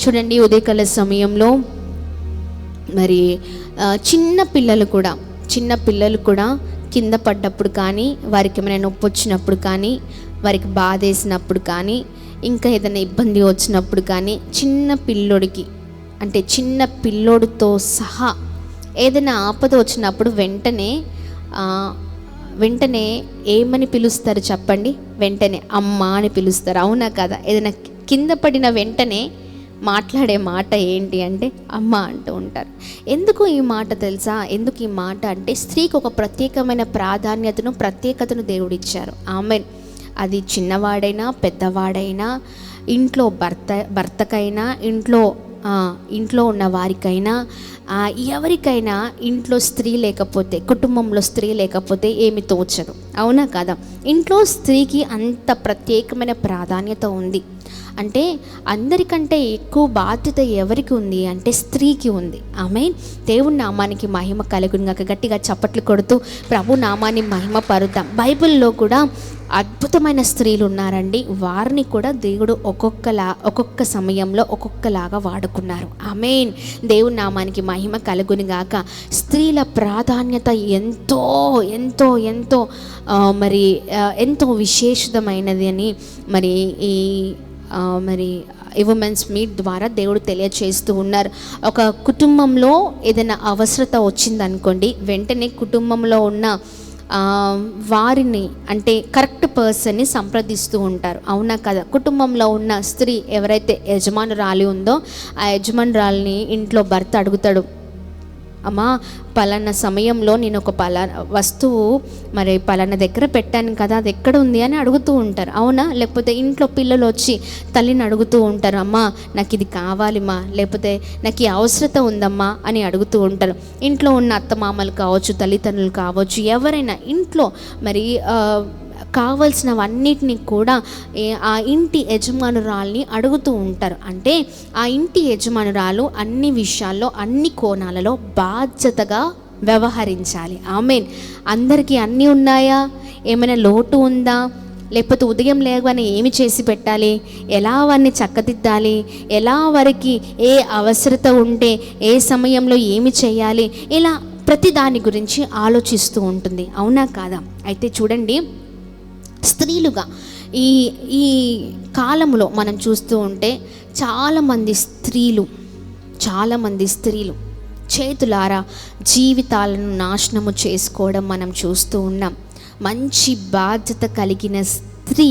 చూడండి, ఉదయకాల సమయంలో మరి చిన్న పిల్లలు కూడా కింద పడ్డప్పుడు కానీ, వారికి ఏమైనా నొప్పి వచ్చినప్పుడు కానీ, వారికి బాధ వేసినప్పుడు కానీ, ఇంకా ఏదైనా ఇబ్బంది వచ్చినప్పుడు కానీ, చిన్న పిల్లోడితో సహా ఏదైనా ఆపద వచ్చినప్పుడు వెంటనే ఏమని పిలుస్తారు చెప్పండి? వెంటనే అమ్మ అని పిలుస్తారు, అవునా కదా? ఏదైనా కింద పడిన వెంటనే మాట్లాడే మాట ఏంటి అంటే అమ్మ అంటూ ఉంటారు. ఎందుకు ఈ మాట తెలుసా? ఎందుకు ఈ మాట అంటే, స్త్రీకి ఒక ప్రత్యేకమైన ప్రత్యేకతను దేవుడిచ్చారు. ఆమెన్. అది చిన్నవాడైనా పెద్దవాడైనా, ఇంట్లో భర్తకైనా, ఇంట్లో ఉన్న వారికైనా, ఎవరికైనా ఇంట్లో స్త్రీ లేకపోతే, కుటుంబంలో స్త్రీ లేకపోతే ఏమి తోచదు, అవునా కదా? ఇంట్లో స్త్రీకి అంత ప్రత్యేకమైన ప్రాధాన్యత ఉంది. అంటే అందరికంటే ఎక్కువ బాధ్యత ఎవరికి ఉంది అంటే స్త్రీకి ఉంది. ఆమేన్. దేవుని నామానికి మహిమ కలుగునుగాక. గట్టిగా చప్పట్లు కొడుతూ ప్రభు నామాన్ని మహిమ పరుద్దాం. బైబిల్లో కూడా అద్భుతమైన స్త్రీలు ఉన్నారండి. వారిని కూడా దేవుడు ఒక్కొక్క సమయంలో ఒక్కొక్కలాగా వాడుకున్నారు. ఆమేన్. దేవుని నామానికి మహిమ కలుగునుగాక. స్త్రీల ప్రాధాన్యత ఎంతో ఎంతో ఎంతో మరి ఎంతో విశేషమైనది అని మరి ఉమెన్స్ మీట్ ద్వారా దేవుడు తెలియచేస్తూ ఉన్నారు. ఒక కుటుంబంలో ఏదైనా అవసరత వచ్చిందనుకోండి, వెంటనే కుటుంబంలో ఉన్న వారిని అంటే కరెక్ట్ పర్సన్ని సంప్రదిస్తూ ఉంటారు, అవునా కదా? కుటుంబంలో ఉన్న స్త్రీ ఎవరైతే యజమానురాలి ఉందో, ఆ యజమానురాలిని ఇంట్లో భర్త అడుగుతాడు, అమ్మా పలానా సమయంలో నేను ఒక వస్తువు మరి పలానా దగ్గర పెట్టాను కదా, అది ఎక్కడ ఉంది అని అడుగుతూ ఉంటారు, అవునా? లేకపోతే ఇంట్లో పిల్లలు వచ్చి తల్లిని అడుగుతూ ఉంటారు, అమ్మా నాకు ఇది కావాలిమ్మా, లేకపోతే నాకు ఈ అవసరత ఉందమ్మా అని అడుగుతూ ఉంటారు. ఇంట్లో ఉన్న అత్తమామలు కావచ్చు, తల్లిదండ్రులు కావచ్చు, ఎవరైనా ఇంట్లో మరి కావలసినవన్నిటిని కూడా ఆ ఇంటి యజమానురాల్ని అడుగుతూ ఉంటారు. అంటే ఆ ఇంటి యజమానురాలు అన్ని విషయాల్లో, అన్ని కోణాలలో బాధ్యతగా వ్యవహరించాలి. ఆమేన్. అందరికీ అన్నీ ఉన్నాయా? ఏమైనా లోటు ఉందా? లేకపోతే ఉదయం లేవని ఏమి చేసి పెట్టాలి, ఎలా వారిని చక్కదిద్దాలి, ఎలా వారికి ఏ అవసరత ఉంటే ఏ సమయంలో ఏమి చేయాలి, ఇలా ప్రతి దాని గురించి ఆలోచిస్తూ ఉంటుంది, అవునా కాదా? అయితే చూడండి, స్త్రీలుగా ఈ కాలంలో మనం చూస్తూ ఉంటే చాలామంది స్త్రీలు చేతులారా జీవితాలను నాశనము చేసుకోవడం మనం చూస్తూ ఉన్నాం. మంచి బాధ్యత కలిగిన స్త్రీ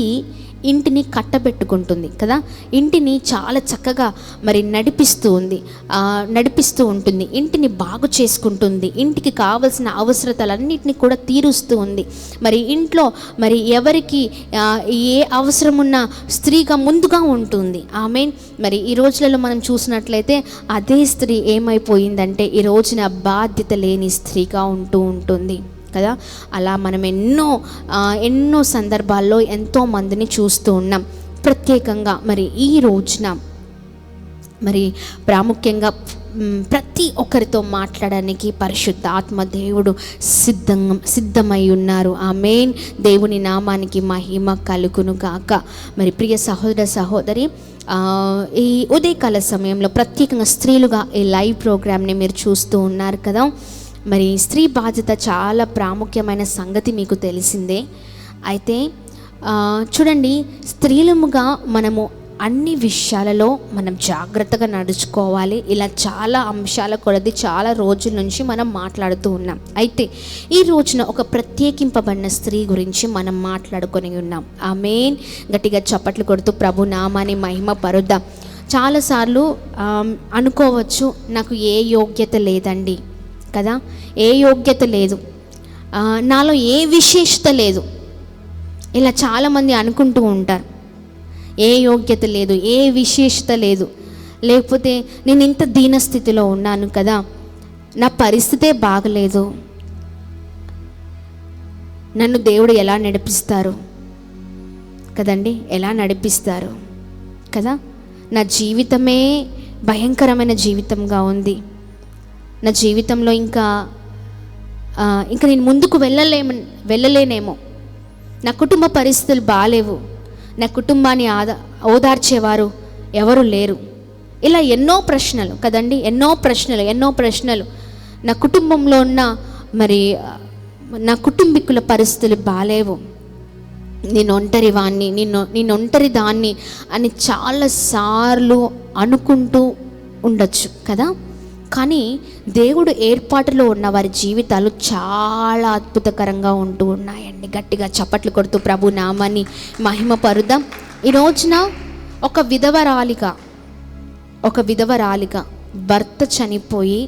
ఇంటిని కట్టబెట్టుకుంటుంది కదా, ఇంటిని చాలా చక్కగా మరి నడిపిస్తూ ఉంటుంది, ఇంటిని బాగు చేసుకుంటుంది, ఇంటికి కావలసిన అవసరతలన్నింటినీ కూడా తీరుస్తూ ఉంది. మరి ఇంట్లో మరి ఎవరికి ఏ అవసరం ఉన్న స్త్రీగా ముందుగా ఉంటుంది. ఆమేన్. మరి ఈ రోజులలో మనం చూసినట్లయితే అదే స్త్రీ ఏమైపోయిందంటే ఈ రోజున బాధ్యత లేని స్త్రీగా ఉంటుంది కదా. అలా మనం ఎన్నో సందర్భాల్లో ఎంతో మందిని చూస్తూ ఉన్నాం. ప్రత్యేకంగా మరి ఈ రోజున మరి ప్రాముఖ్యంగా ప్రతి ఒక్కరితో మాట్లాడడానికి పరిశుద్ధ ఆత్మ దేవుడు సిద్ధమై ఉన్నారు. ఆమేన్. దేవుని నామానికి మహిమ కలుగును గాక. మరి ప్రియ సహోదరి, ఈ ఉదయకాల సమయంలో ప్రత్యేకంగా స్త్రీలుగా ఈ లైవ్ ప్రోగ్రామ్ని మీరు చూస్తూ ఉన్నారు కదా. మరి స్త్రీ బాధ్యత చాలా ప్రాముఖ్యమైన సంగతి మీకు తెలిసిందే. అయితే చూడండి, స్త్రీలముగా మనము అన్ని విషయాలలో మనం జాగ్రత్తగా నడుచుకోవాలి. ఇలా చాలా అంశాల కొలది చాలా రోజుల నుంచి మనం మాట్లాడుతూ ఉన్నాం. అయితే ఈ రోజున ఒక ప్రత్యేకింపబడిన స్త్రీ గురించి మనం మాట్లాడుకొని ఉన్నాం. ఆమేన్. గట్టిగా చప్పట్లు కొడుతూ ప్రభు నామాన్ని మహిమ పరుద్దాం. చాలాసార్లు అనుకోవచ్చు, నాకు ఏ యోగ్యత లేదండి కదా, ఏ యోగ్యత లేదు, నాలో ఏ విశేషత లేదు, ఇలా చాలామంది అనుకుంటూ ఉంటారు. ఏ యోగ్యత లేదు, ఏ విశేషత లేదు, లేకపోతే నేను ఇంత దీనస్థితిలో ఉన్నాను కదా, నా పరిస్థితే బాగలేదు, నన్ను దేవుడు ఎలా నడిపిస్తారు కదండి, ఎలా నడిపిస్తారు కదా, నా జీవితమే భయంకరమైన జీవితంగా ఉంది, నా జీవితంలో ఇంకా నేను ముందుకు వెళ్ళలేనేమో, నా కుటుంబ పరిస్థితులు బాలేవు, నా కుటుంబాన్ని ఓదార్చేవారు ఎవరు లేరు, ఇలా ఎన్నో ప్రశ్నలు కదండి, ఎన్నో ప్రశ్నలు. నా కుటుంబంలో ఉన్న మరి నా కుటుంబీకుల పరిస్థితులు బాలేవు, నేను ఒంటరి వాణ్ణి, నేను ఒంటరి దాన్ని అని చాలాసార్లు అనుకుంటూ ఉండొచ్చు కదా. కానీ దేవుడు ఏర్పాటులో ఉన్న వారి జీవితాలు చాలా అద్భుతకరంగా ఉంటూ ఉన్నాయండి. గట్టిగా చప్పట్లు కొడుతూ ప్రభు నామాన్ని మహిమపరుద్దాం. ఈ రోజున ఒక విధవరాలిగా భర్త చనిపోయి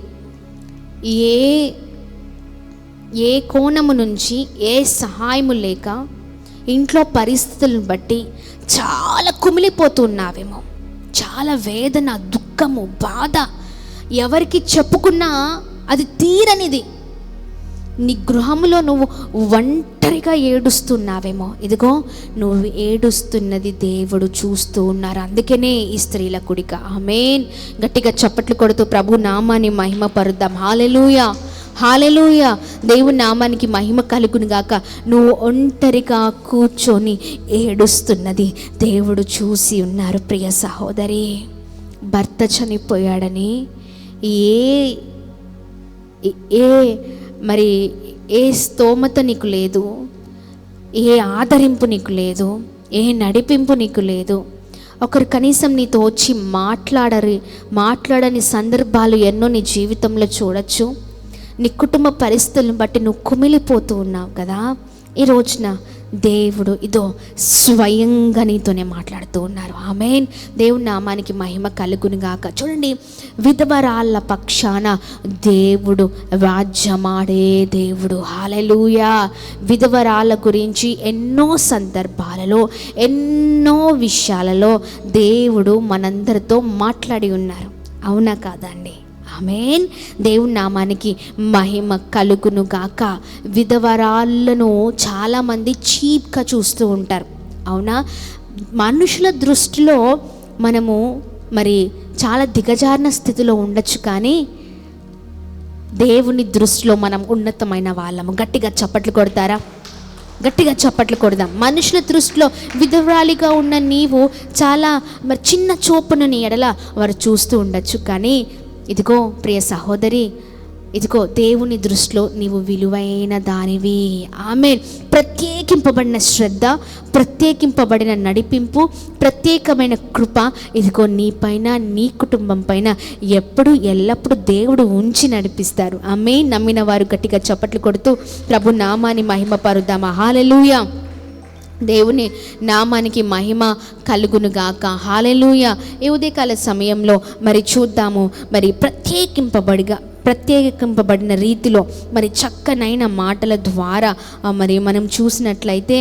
ఏ కోణము నుంచి ఏ సహాయము లేక ఇంట్లో పరిస్థితులను బట్టి చాలా కుమిలిపోతున్నావేమో, చాలా వేదన, దుఃఖము, బాధ, ఎవరికి చెప్పుకున్నా అది తీరనిది. నీ గృహంలో నువ్వు ఒంటరిగా ఏడుస్తున్నావేమో, ఇదిగో నువ్వు ఏడుస్తున్నది దేవుడు చూస్తూ ఉన్నారు. అందుకనే ఈ స్త్రీల కూడిక. ఆమేన్. గట్టిగా చప్పట్లు కొడుతూ ప్రభు నామాన్ని మహిమపరుద్దాం. హల్లెలూయా, హల్లెలూయా. దేవుని నామానికి మహిమ కలుగును గాక. నువ్వు ఒంటరిగా కూర్చొని ఏడుస్తున్నది దేవుడు చూసి ఉన్నారు. ప్రియ సహోదరి, భర్త చనిపోయాడని ఏ స్తోమత నీకు లేదు, ఏ ఆదరింపు నీకు లేదు, ఏ నడిపింపు నీకు లేదు. ఒకరు కనీసం నీతో వచ్చి మాట్లాడని సందర్భాలు ఎన్నో నీ జీవితంలో చూడొచ్చు. నీ కుటుంబ పరిస్థితులను బట్టి నువ్వు కుమిలిపోతూ ఉన్నావు కదా. ఈ రోజున దేవుడు ఇదో స్వయంగా నీతోనే మాట్లాడుతూ ఉన్నారు. ఆమేన్. దేవుని నామానికి మహిమ కలుగును గాక. చూడండి, విధవరాళ్ళ పక్షాన దేవుడు రాజ్యమాడే దేవుడు. హల్లెలూయా. విధవరాళ్ళ గురించి ఎన్నో సందర్భాలలో, ఎన్నో విషయాలలో దేవుడు మనందరితో మాట్లాడి ఉన్నారు. అవునా కాదండి? ఆమేన్. దేవుని నామానికి మహిమ కలుగును గాక. విధవరాళ్ళను చాలామంది చీప్గా చూస్తూ ఉంటారు. అవునా? మనుషుల దృష్టిలో మనము మరి చాలా దిగజారిన స్థితిలో ఉండొచ్చు, కానీ దేవుని దృష్టిలో మనం ఉన్నతమైన వాళ్ళము. గట్టిగా చప్పట్లు కొడతారా? గట్టిగా చప్పట్లు కొడదాం. మనుషుల దృష్టిలో విధవరాలిగా ఉన్న నీవు చాలా మరి చిన్న చూపును నీ ఎడల వారు చూస్తూ ఉండొచ్చు, కానీ ఇదిగో ప్రియ సహోదరి, ఇదిగో దేవుని దృష్టిలో నీవు విలువైన దానివి. ఆమేన్. ప్రత్యేకింపబడిన శ్రద్ధ, ప్రత్యేకింపబడిన నడిపింపు, ప్రత్యేకమైన కృప ఇదిగో నీ పైన, నీ కుటుంబం పైన ఎల్లప్పుడూ దేవుడు ఉంచి నడిపిస్తారు. ఆమేన్. నమ్మిన వారు గట్టిగా చప్పట్లు కొడుతూ ప్రభు నామాన్ని మహిమపరుద్దామా. హల్లెలూయా. దేవుని నామానికి మహిమ కలుగును గాక. హల్లెలూయా. ఈ ఉదయకాల సమయంలో మరి చూద్దాము, మరి ప్రత్యేకింపబడిన రీతిలో మరి చక్కనైన మాటల ద్వారా మరి మనం చూసినట్లయితే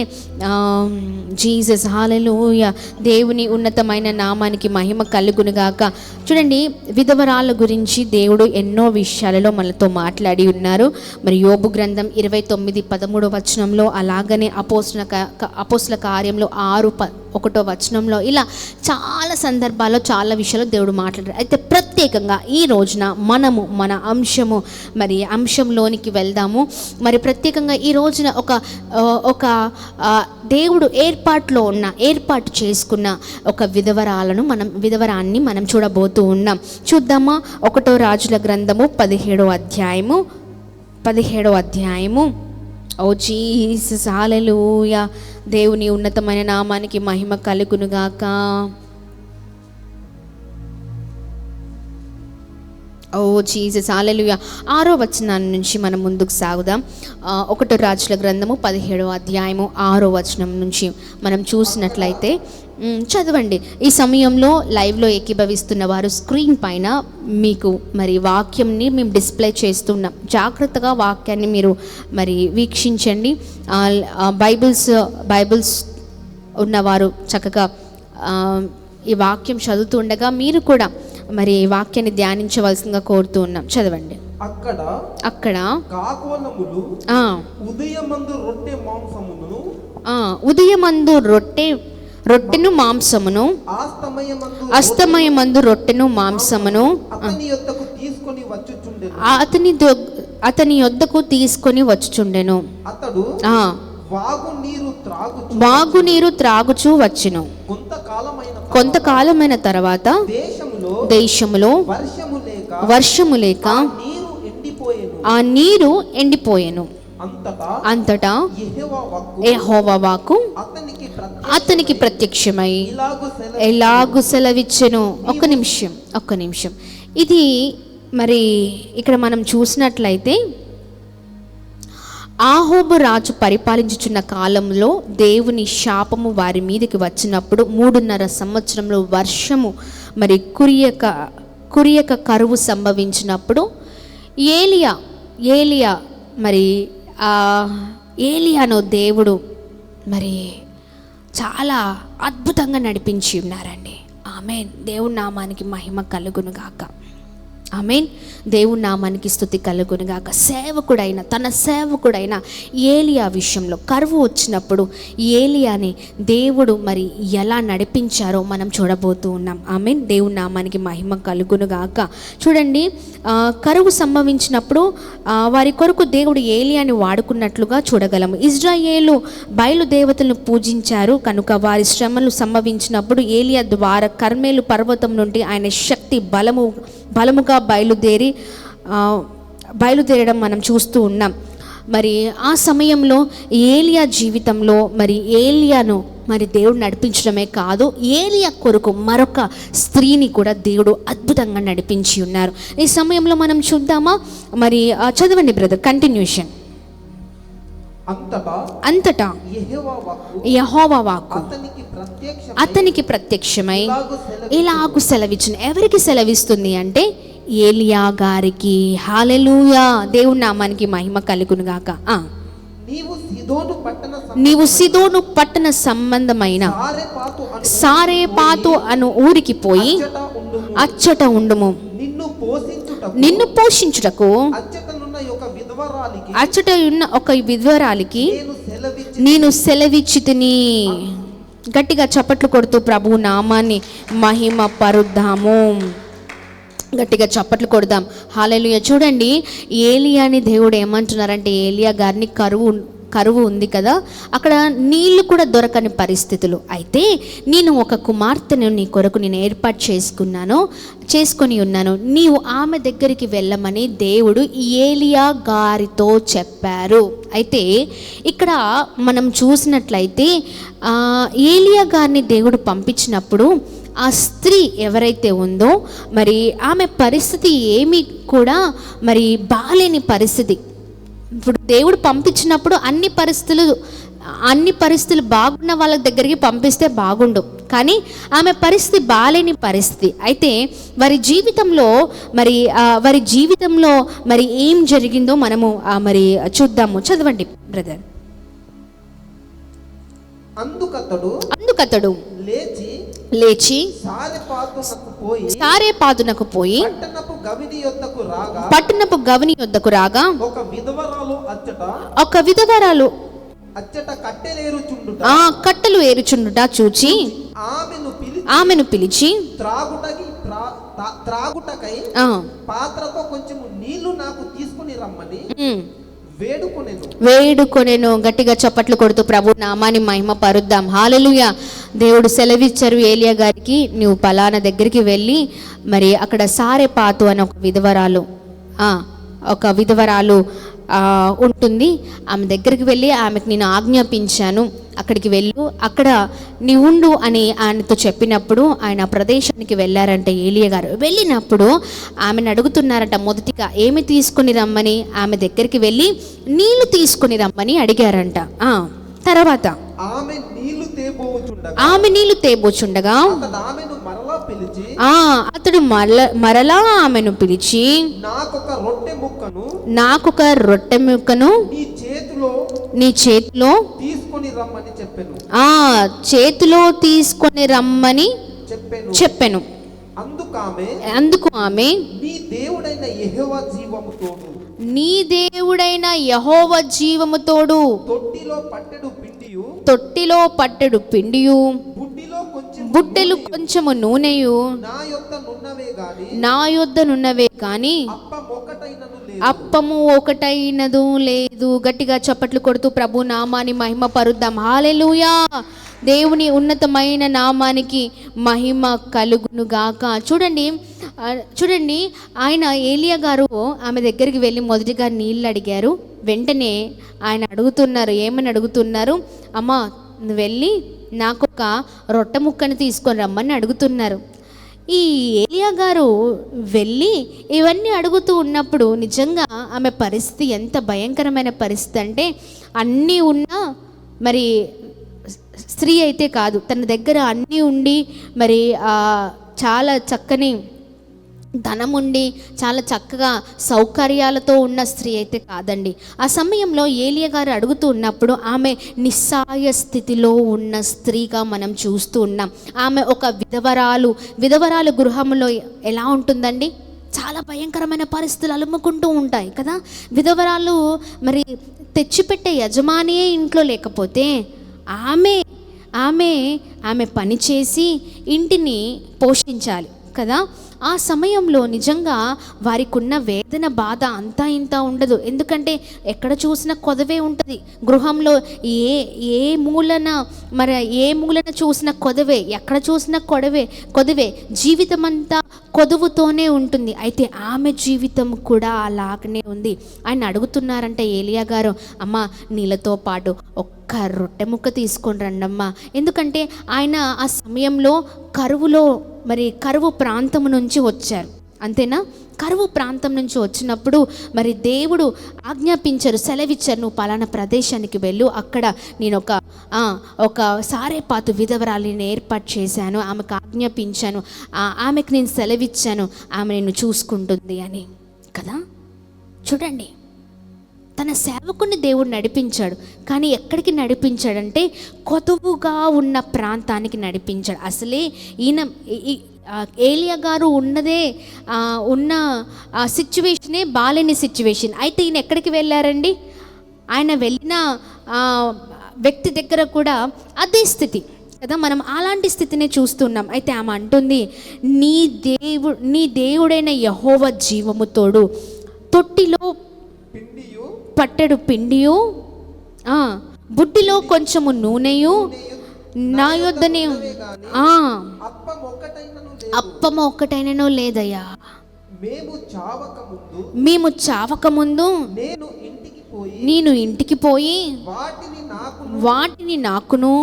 జీసస్, హల్లెలూయా. దేవుని ఉన్నతమైన నామానికి మహిమ కలుగును గాక. చూడండి, విధవరాళ్ళ గురించి దేవుడు ఎన్నో విషయాలలో మనతో మాట్లాడి ఉన్నారు. మరి యోబు గ్రంథం 29:13 వచనంలో, అలాగనే అపోస్తుల కార్యంలో 6:1 వచనంలో, ఇలా చాలా సందర్భాల్లో చాలా విషయాలు దేవుడు మాట్లాడారు. అయితే ప్రత్యేకంగా ఈ రోజున మనము మన అంశంలోనికి వెళ్దాము. మరి ప్రత్యేకంగా ఈ రోజున ఒక దేవుడు ఏర్పాటు చేసుకున్న ఒక విధవరాన్ని మనం చూడబోతూ ఉన్నాం. చూద్దామా? 1 రాజుల గ్రంథము 17వ అధ్యాయము. ఓ జీసస్, హల్లెలూయా. దేవుని ఉన్నతమైన నామానికి మహిమ కలుగును గాక. ఓ జీసస్, హల్లెలూయా. 6వ వచనం నుంచి మనం ముందుకు సాగుదాం. 1 రాజుల గ్రంథము 17వ అధ్యాయము 6వ వచనం నుంచి మనం చూసినట్లయితే చదవండి. ఈ సమయంలో లైవ్లో ఏకీభవిస్తున్న వారు స్క్రీన్ పైన మీకు మరి వాక్యంని మేము డిస్ప్లే చేస్తున్నాం. జాగ్రత్తగా వాక్యాన్ని మీరు మరి వీక్షించండి. బైబిల్స్ ఉన్నవారు చక్కగా ఈ వాక్యం చదువుతూ ఉండగా మీరు కూడా మరి వాక్యాన్ని ధ్యానించవలసిందిగా కోరుతూ ఉన్నాం. చదవండి. అక్కడ ఉదయమందు రొట్టెను మాంసమును, అస్తమయమందు రొట్టెను మాంసమును అతని యొద్దకు తీసుకొని వచ్చుచుండెను. వాగునీరు త్రాగుచూ వచ్చెను. కొంతకాలమైన తర్వాత దేశములో వర్షము లేక ఆ నీరు ఎండిపోయెను. అంతటా యెహోవా వాక్కు అతనికి ప్రత్యక్షమై ఎలాగు సెలవిచ్చెను. ఒక్క నిమిషం. ఇది మరి ఇక్కడ మనం చూసినట్లయితే ఆహాబు రాజు పరిపాలించుచున్న కాలంలో దేవుని శాపము వారి మీదకి వచ్చినప్పుడు 3.5 సంవత్సరంలో వర్షము మరి కురియక కరువు సంభవించినప్పుడు ఏలియా మరి ఏలియాను దేవుడు మరి చాలా అద్భుతంగా నడిపించి ఉన్నారండి. ఆమేన్. దేవుని నామానికి మహిమ కలుగును గాక. ఆమేన్. దేవుని నామానికి స్తుతి కలుగును గాక. తన సేవకుడైన ఏలియా విషయంలో కరువు వచ్చినప్పుడు ఏలియాని దేవుడు మరి ఎలా నడిపించారో మనం చూడబోతూ ఉన్నాం. ఆమేన్. దేవుని నామానికి మహిమ కలుగును గాక. చూడండి, కరువు సంభవించినప్పుడు వారి కొరకు దేవుడు ఏలియాని వాడుకున్నట్లుగా చూడగలము. ఇజ్రాయేలు బయలుదేవతలను పూజించారు కనుక వారి శ్రమలు సంభవించినప్పుడు ఏలియా ద్వారా కర్మేలు పర్వతం నుండి ఆయన శక్తి బలముగా బయలుదేరడం మనం చూస్తూ ఉన్నాం. మరి ఆ సమయంలో ఏలియా జీవితంలో మరి ఏలియాను మరి దేవుడు నడిపించడమే కాదు, ఏలియా కొరకు మరొక స్త్రీని కూడా దేవుడు అద్భుతంగా నడిపించి ఉన్నారు. ఈ సమయంలో మనం చూద్దామా? మరి చదవండి బ్రదర్, కంటిన్యూషన్. అంతటా యెహోవా వాక్కు అతనికి ప్రత్యక్షమై ఇలాగు సెలవిచ్చును. ఎవరికి సెలవిస్తుంది అంటే ఏలియా గారికి. హల్లెలూయా. దేవుని నామానికి మహిమ కలుగును గాక. నీవు సిదోను పట్టణ సంబంధమైన సారేపాతు అను ఊరికి పోయి అచ్చట ఉండుము. నిన్ను పోషించుటకు అచ్చట ఉన్న ఒక విధవరాలికి నేను సెలవిచ్చితిని. గట్టిగా చప్పట్లు కొడుతూ ప్రభు నామాన్ని మహిమ పరుద్దాము. గట్టిగా చప్పట్లు కొడదాం. హల్లెలూయా. చూడండి, ఏలియాని దేవుడు ఏమంటున్నారంటే, ఏలియా గారిని కరువు ఉంది కదా, అక్కడ నీళ్లు కూడా దొరకని పరిస్థితులు. అయితే నేను ఒక కుమార్తెను నీ కొరకు నేను ఏర్పాటు చేసుకొని ఉన్నాను, నీవు ఆమె దగ్గరికి వెళ్ళమని దేవుడు ఏలియా గారితో చెప్పారు. అయితే ఇక్కడ మనం చూసినట్లయితే ఏలియా గారిని దేవుడు పంపించినప్పుడు ఆ స్త్రీ ఎవరైతే ఉందో మరి ఆమె పరిస్థితి ఏమీ కూడా మరి బాలేని పరిస్థితి. ఇప్పుడు దేవుడు పంపించినప్పుడు అన్ని పరిస్థితులు బాగున్న వాళ్ళ దగ్గరికి పంపిస్తే బాగుండు, కానీ ఆమె పరిస్థితి బాలేని పరిస్థితి. అయితే వారి జీవితంలో మరి ఏం జరిగిందో మనము మరి చూద్దాము. చదవండి బ్రదర్. అందుకతడు లేచి సారేపాతునకు పోయి పట్టణపు గవిని యొద్దకు రాగా ఒక విధవరాలు కట్టెలు ఏరుచుండుట చూచి ఆమెను పిలిచి పాత్రతో కొంచెం నీళ్లు నాకు తీసుకుని రమ్మని వేడుకొనెను. గట్టిగా చప్పట్లు కొడుతూ ప్రభు నామాన్ని మహిమ పరుద్దాం. హల్లెలూయా. దేవుడు సెలవిచ్చారు ఏలియా గారికి, నువ్వు పలానా దగ్గరికి వెళ్ళి మరి అక్కడ సారేపాతు అని ఒక విధవరాలు ఉంటుంది, ఆమె దగ్గరికి వెళ్ళి ఆమెకు నేను ఆజ్ఞాపించాను, అక్కడికి వెళ్ళు, అక్కడ నీ ఉండు అని ఆయనతో చెప్పినప్పుడు ఆయన ప్రదేశానికి వెళ్ళారంట ఏలియా గారు. వెళ్ళినప్పుడు ఆమెను అడుగుతున్నారంట, మొదటిగా ఏమి తీసుకుని రమ్మని, ఆమె దగ్గరికి వెళ్ళి నీళ్లు తీసుకుని రమ్మని అడిగారంట. తర్వాత ఆమె నీళ్లు తేబోచుండగా అతడు మరలా ఆమెను పిలిచి నాకొక రొట్టె ముక్కను నీ చేతిలో చేతిలో తీసుకొని రమ్మని చెప్పెను. అందుకు ఆమె నీ దేవుడైన యెహోవా జీవము తోడు తొట్టిలో పట్టెడు పిండియు బుట్టెలు కొంచెము నూనెయు నా యొద్ద నున్నవే గాని అప్పము ఒకటైనదు లేదు. గట్టిగా చప్పట్లు కొడుతూ ప్రభు నామాన్ని మహిమ పరుద్దాం. హల్లెలూయా. దేవుని ఉన్నతమైన నామానికి మహిమ కలుగునుగాక. చూడండి చూడండి ఆయన ఏలియా గారు ఆమె దగ్గరికి వెళ్ళి మొదటిగా నీళ్ళు అడిగారు. వెంటనే ఆయన అడుగుతున్నారు, ఏమని అడుగుతున్నారు? అమ్మా నువ్వు వెళ్ళి నాకు ఒక రొట్టె ముక్కని తీసుకొని రమ్మని అడుగుతున్నారు. ఈ ఏలియా గారు వెళ్ళి ఇవన్నీ అడుగుతూ ఉన్నప్పుడు నిజంగా ఆమె పరిస్థితి ఎంత భయంకరమైన పరిస్థితి అంటే, అన్నీ ఉన్నా మరి స్త్రీ అయితే కాదు, తన దగ్గర అన్నీ ఉండి మరి చాలా చక్కని ధనం ఉండి చాలా చక్కగా సౌకర్యాలతో ఉన్న స్త్రీ అయితే కాదండి. ఆ సమయంలో ఏలియా గారు అడుగుతూ ఉన్నప్పుడు ఆమె నిస్సాయ స్థితిలో ఉన్న స్త్రీగా మనం చూస్తూ ఉన్నాం. ఆమె ఒక విధవరాలు గృహంలో ఎలా ఉంటుందండి? చాలా భయంకరమైన పరిస్థితులు అలుముకుంటూ ఉంటాయి కదా. విధవరాలు మరి తెచ్చిపెట్టే యజమానియే ఇంట్లో లేకపోతే ఆమె పని చేసి ఇంటిని పోషించాలి కదా. ఆ సమయంలో నిజంగా వారికి ఉన్న వేదన బాధ అంతా ఇంత ఉండదు. ఎందుకంటే ఎక్కడ చూసినా కొదవే ఉంటుంది గృహంలో. ఏ మూలన చూసిన కొదవే, ఎక్కడ చూసినా కొదవే జీవితం అంతా కొదువుతోనే ఉంటుంది. అయితే ఆమె జీవితం కూడా అలాగనే ఉంది. ఆయన అడుగుతున్నారంటే ఏలియా గారు, అమ్మ నీళ్ళతో పాటు ఒక్క రొట్టె ముక్క తీసుకొని రండమ్మా. ఎందుకంటే ఆయన ఆ సమయంలో కరువు ప్రాంతం నుంచి వచ్చారు, అంతేనా? కరువు ప్రాంతం నుంచి వచ్చినప్పుడు మరి దేవుడు ఆజ్ఞాపించారు, సెలవిచ్చారు, నువ్వు పలానా ప్రదేశానికి వెళ్ళు, అక్కడ నేను ఒక సారేపాతు విధవరాలిని ఏర్పాటు చేశాను, ఆమెకు ఆజ్ఞాపించాను, ఆమెకు నేను సెలవిచ్చాను, ఆమె నిన్ను చూసుకుంటుంది అని కదా. చూడండి, తన సేవకుని దేవుడు నడిపించాడు. కానీ ఎక్కడికి నడిపించాడంటే కొదువుగా ఉన్న ప్రాంతానికి నడిపించాడు. అసలే ఏలియా గారు ఉన్న సిచ్యువేషనే బాలేని సిచ్యువేషన్. అయితే ఈయన ఎక్కడికి వెళ్ళారండి? ఆయన వెళ్ళిన వ్యక్తి దగ్గర కూడా అదే స్థితి కదా. మనం అలాంటి స్థితిని చూస్తున్నాం. అయితే ఆమె అంటుంది, నీ దేవుడైన యెహోవా జీవము తోడు, తొట్టిలో పట్టెడు పిండియు బుడ్డిలో కొంచెము నూనెయు నా యొద్దనే అప్పము ఒక్కటైనను లేదయ్యా. మేము చావక ముందు నేను ఇంటికి పోయి వాటిని నాకును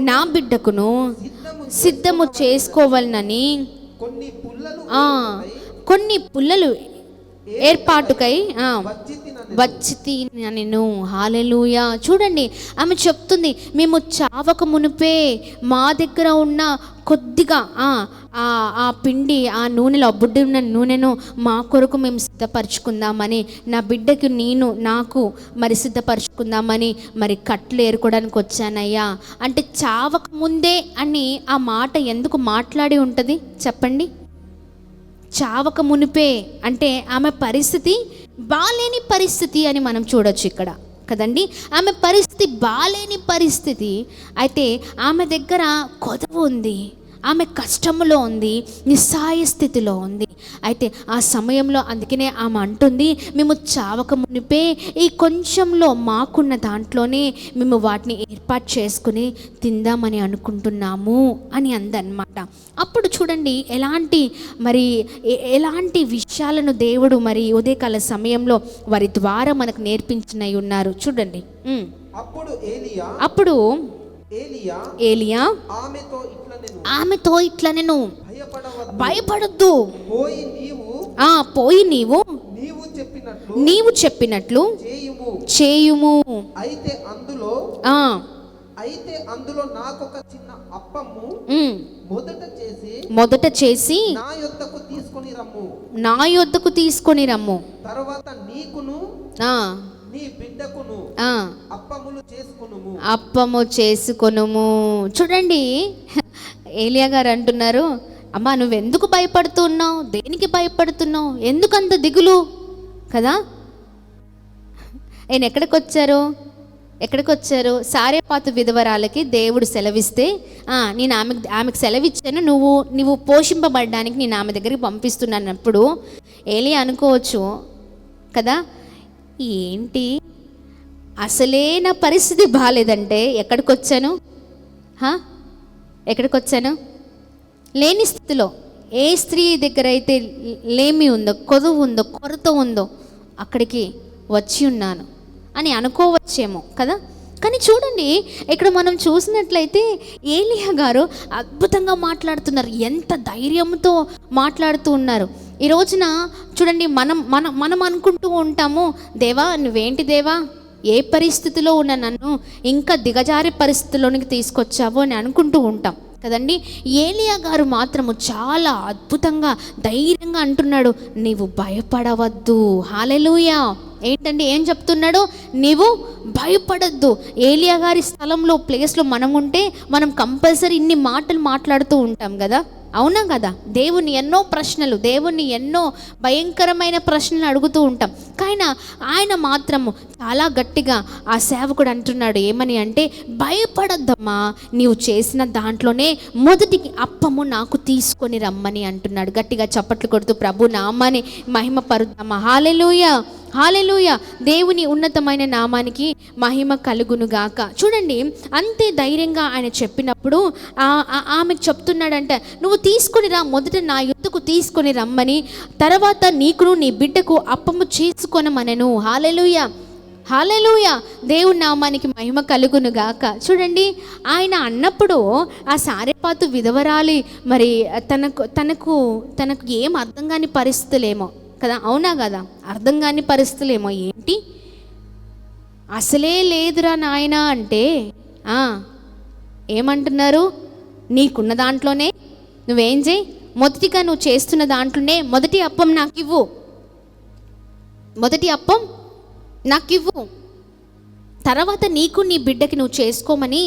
నా బిడ్డకును సిద్ధము చేసుకోవాలని కొన్ని పుల్లలు ఏర్పాటుకై వచ్చి నేను. హల్లెలూయా. చూడండి, ఆమె చెప్తుంది, మేము చావక మునిపే మా దగ్గర ఉన్న కొద్దిగా ఆ పిండి, ఆ నూనెలో బుడ్డి ఉన్న నూనెను మా కొరకు మేము సిద్ధపరచుకుందామని, నా బిడ్డకి నాకు మరి సిద్ధపరచుకుందామని మరి కట్లు ఏరుకోవడానికి వచ్చానయ్యా అంటే, చావక ముందే అని ఆ మాట ఎందుకు మాట్లాడి ఉంటుంది చెప్పండి? చావక మునిపే అంటే ఆమె పరిస్థితి బాలేని పరిస్థితి అని మనం చూడొచ్చు ఇక్కడ కదండి. ఆమె పరిస్థితి బాలేని పరిస్థితి. అయితే ఆమె దగ్గర కొదవ ఉంది, ఆమె కష్టంలో ఉంది, నిస్సాయ స్థితిలో ఉంది. అయితే ఆ సమయంలో అందుకనే ఆమె అంటుంది, మేము చావక మునిపే ఈ కొంచెంలో మాకున్న దాంట్లోనే మేము వాటిని ఏర్పాటు చేసుకుని తిందామని అనుకుంటున్నాము అని అందనమాట. అప్పుడు చూడండి ఎలాంటి విషయాలను దేవుడు మరి ఉదయకాల సమయంలో వారి ద్వారా మనకు నేర్పించినై ఉన్నారు. చూడండి, అప్పుడు ఏలియా ఆమెతో ఇట్లా నేను భయపడొద్దు, పోయి నీవు చెప్పినట్లు చేయుము. అయితే అందులో నాకొక చిన్న అప్పము మొదట చేసి నా యొద్దకు తీసుకొని రమ్ము. తర్వాత నీకును నీ బిడ్డకును అప్పము చేసుకొనుము. చూడండి, ఏలియా గారు అంటున్నారు, అమ్మా నువ్వెందుకు భయపడుతున్నావు? దేనికి భయపడుతున్నావు? ఎందుకంత దిగులు కదా. ఆయన ఎక్కడికి వచ్చారు? సారేపాతు విధవరాలకి దేవుడు సెలవిస్తే నేను ఆమెకు సెలవిచ్చాను, నువ్వు పోషింపబడడానికి నేను ఆమె దగ్గరికి పంపిస్తున్నానప్పుడు ఏలియా అనుకోవచ్చు కదా, ఏంటి అసలే నా పరిస్థితి బాగాలేదంటే ఎక్కడికి వచ్చాను? ఎక్కడికి వచ్చాను? లేని స్థితిలో, ఏ స్త్రీ దగ్గర అయితే లేమి ఉందో, కొదువు ఉందో, కొరత ఉందో అక్కడికి వచ్చి ఉన్నాను అని అనుకోవచ్చేమో కదా. కానీ చూడండి, ఇక్కడ మనం చూసినట్లయితే ఏలియా గారు అద్భుతంగా మాట్లాడుతున్నారు. ఎంత ధైర్యంతో మాట్లాడుతూ ఉన్నారు. ఈ రోజున చూడండి, మనం అనుకుంటూ ఉంటాము, దేవా నువ్వేంటి దేవా, ఏ పరిస్థితిలో ఉన్న నన్ను ఇంకా దిగజారే పరిస్థితిలోనికి తీసుకొచ్చావు అని అనుకుంటూ ఉంటాం కదండి. ఏలియా గారు మాత్రము చాలా అద్భుతంగా ధైర్యంగా అంటున్నాడు, నీవు భయపడవద్దు. హల్లెలూయా. ఏంటండి, ఏం చెప్తున్నాడు? నీవు భయపడద్దు. ఏలియా గారి స్థలంలో, ప్లేస్లో మనం ఉంటే మనం కంపల్సరీ ఇన్ని మాటలు మాట్లాడుతూ ఉంటాం కదా, అవునా కదా. దేవుని ఎన్నో ప్రశ్నలు, దేవుని ఎన్నో భయంకరమైన ప్రశ్నలు అడుగుతూ ఉంటాం. కానీ ఆయన మాత్రము చాలా గట్టిగా ఆ సేవకుడు అంటున్నాడు, ఏమని అంటే, భయపడద్దమ్మా, నీవు చేసిన దాంట్లోనే మొదటి అప్పము నాకు తీసుకొని రమ్మని అంటున్నాడు. గట్టిగా చప్పట్లు కొడుతూ ప్రభు నామాన్ని మహిమ పరుద్దామా. హల్లెలూయా, హల్లెలూయా. దేవుని ఉన్నతమైన నామానికి మహిమ కలుగునుగాక. చూడండి, అంతే ధైర్యంగా ఆయన చెప్పినప్పుడు ఆమెకు చెప్తున్నాడంట, నువ్వు తీసుకొని రా, మొదట నా యుద్ధకు తీసుకొని రమ్మని, తర్వాత నీకును నీ బిడ్డకు అప్పము చేసుకొనమనెను. హల్లెలూయా, హల్లెలూయా. దేవుని నామానికి మహిమ కలుగునుగాక. చూడండి, ఆయన అన్నప్పుడు ఆ సారెపాతు విధవరాలి మరి తనకు ఏం అర్థం కాని పరిస్థితులేమో కదా, అవునా కదా, అర్థం కాని పరిస్థితులేమో. ఏంటి, అసలే లేదురా నాయనా అంటే ఏమంటున్నారు? నీకున్న దాంట్లోనే నువ్వేం చేయి, మొదటిగా నువ్వు చేస్తున్న దాంట్లోనే మొదటి అప్పం నాకు ఇవ్వు, మొదటి అప్పం నాకు ఇవ్వు, తర్వాత నీకు నీ బిడ్డకి నువ్వు చేసుకోమని